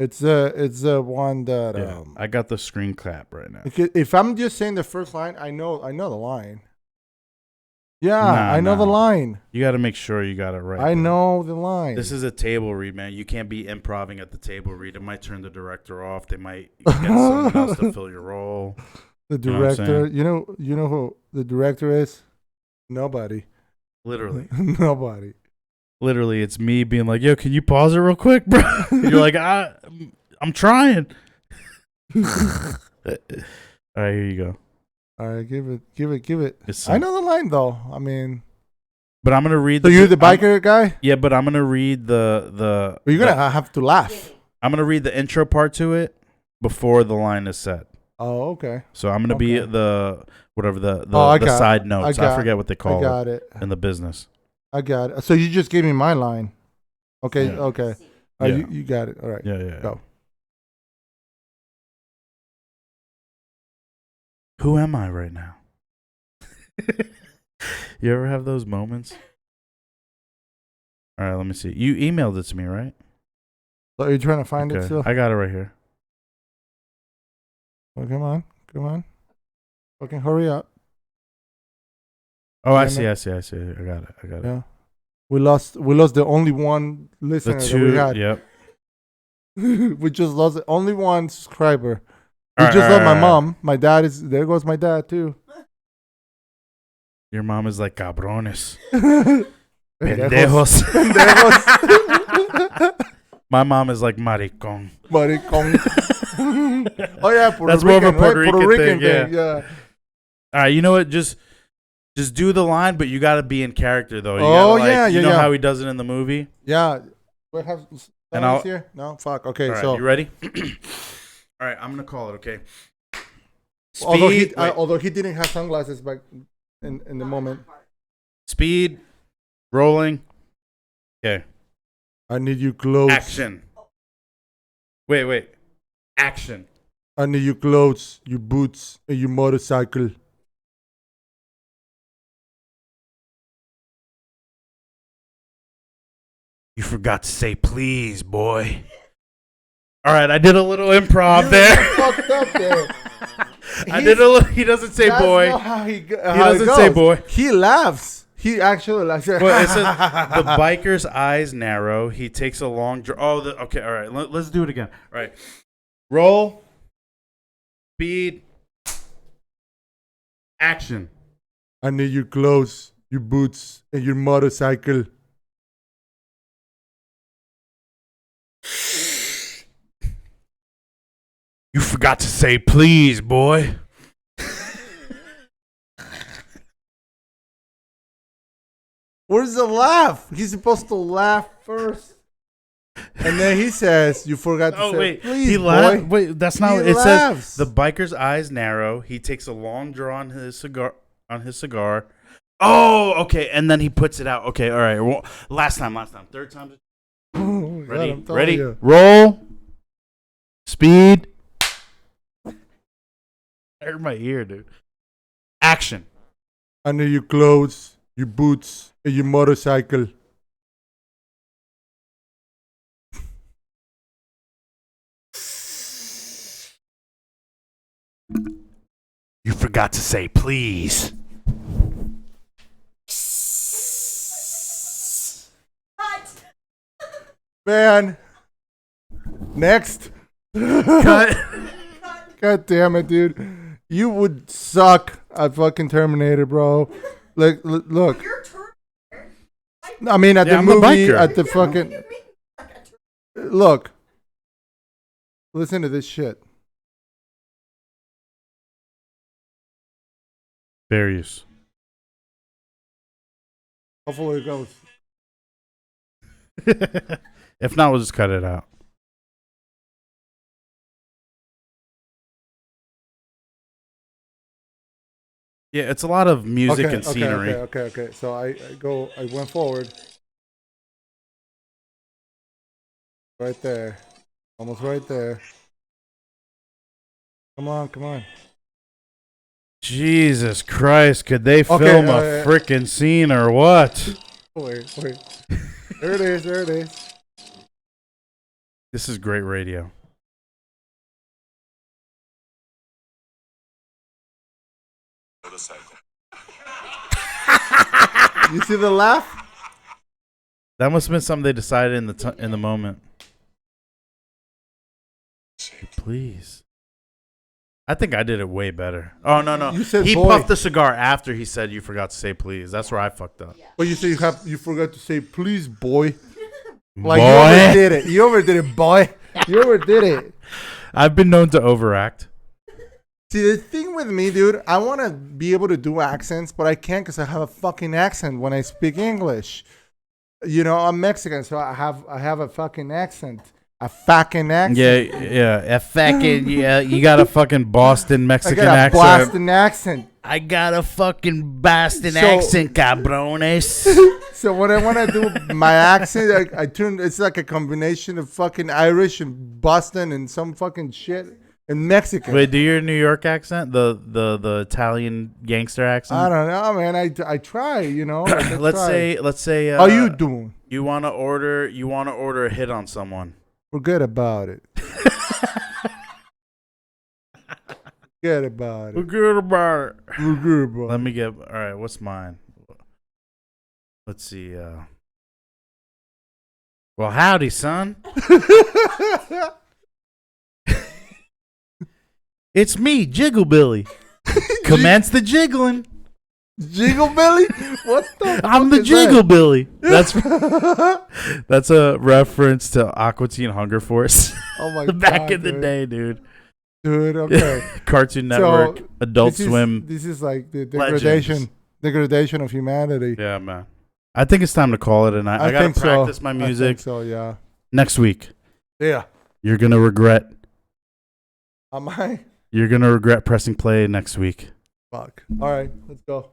It's the one that I got the screen cap right now. If I'm just saying the first line, I know the line. Yeah, I know the line. You got to make sure you got it right. I know the line. This is a table read, man. You can't be improving at the table read. It might turn the director off. They might get someone else to fill your role. The director, you know who the director is? Nobody. Literally. Nobody. Literally, it's me being like, "Yo, can you pause it real quick, bro?" You're like, "I'm trying." All right, here you go. All right, give it. I know the line though. I mean, but I'm gonna read. So you're the biker guy? Yeah, but I'm gonna read the. You're gonna have to laugh. I'm gonna read the intro part to it before the line is set. Oh, okay. So I'm gonna be the side notes. I forget what they call it in the business. I got it. So you just gave me my line. Okay. Yeah. Okay. You got it. All right. Yeah. Go. Who am I right now? You ever have those moments? All right, let me see. You emailed it to me, right? So are you trying to find it still? I got it right here. Well, come on. Fucking hurry up. Oh, I see. I got it. Yeah. We lost the only one listener that we had. Yep. We just lost the only one subscriber. We just lost my mom. My dad there goes my dad too. Your mom is like cabrones. Pendejos. My mom is like maricón. Oh yeah, that's more of a Puerto Rican thing. Yeah. All right, you know what? Just do the line, but you got to be in character though. You know how he does it in the movie. Yeah. What have here? No, fuck. Okay, right, so you ready? All right, I'm gonna call it. Okay. Although he didn't have sunglasses back in the moment. Speed, rolling. Okay. I need you close. Action. Wait. Action. I need your clothes, your boots, and your motorcycle. You forgot to say please, boy. All right, I did a little improv there. Fucked up there. I did a little. He doesn't say boy. He doesn't say boy. He laughs. He actually laughs. Well, it says the biker's eyes narrow. He takes a long. Okay. All right. Let's do it again. All right. Roll. Speed. Action. I need your clothes, your boots, and your motorcycle. You forgot to say please, boy. Where's the laugh? He's supposed to laugh first. And then he says, you forgot to say please, boy. Wait, that's not what it says. The biker's eyes narrow. He takes a long draw on his cigar. Oh, okay. And then he puts it out. Okay, all right. Well, last time. Third time. Ready? Roll. Speed. I hurt my ear, dude. Action. Under your clothes, your boots, and your motorcycle. You forgot to say please. Man. Next. Cut. God damn it, dude. You would suck at fucking Terminator, bro. Like, look. I mean, at the movie, at the fucking. Look. Listen to this shit. Various. Hopefully it goes. If not, we'll just cut it out. Yeah, it's a lot of music and scenery. Okay. So I went forward. Right there. Almost right there. Come on. Jesus Christ, could they film a freaking scene or what? Wait. There it is. This is great radio. You see the laugh? That must have been something they decided in the moment. Please. I think I did it way better. Oh no! You said he boy. puffed the cigar after he said you forgot to say please. That's where I fucked up. Well, you say you forgot to say please, boy. Like boy. You overdid it. You overdid it, boy. You overdid it. I've been known to overact. See, the thing with me, dude, I want to be able to do accents, but I can't because I have a fucking accent when I speak English. You know, I'm Mexican, so I have a fucking accent. A fucking accent. Yeah. A fucking, yeah. You got a fucking Boston Mexican accent. I got a Boston accent. I got a fucking Boston accent, cabrones. So when I want to do my accent, I turn. It's like a combination of fucking Irish and Boston and some fucking shit and Mexican. Wait, do your New York accent, the Italian gangster accent? I don't know, man. I try, you know. Let's say. How you doing? You want to order a hit on someone. Forget about it. Forget about it. Let me get. All right, what's mine? Let's see. Well, howdy, son. It's me, Jiggle Billy. Commence the jiggling. Jiggle Billy? What the I'm the Jiggle Billy. That's a reference to Aqua Teen Hunger Force. Oh my god. Back in the day, dude. Dude, okay. Cartoon Network, Adult Swim. This is like the degradation of humanity. Yeah, man. I think it's time to call it a night. I gotta practice my music. I think so, yeah. Next week. Yeah. You're gonna regret. Am I? You're gonna regret pressing play next week. Fuck. All right, let's go.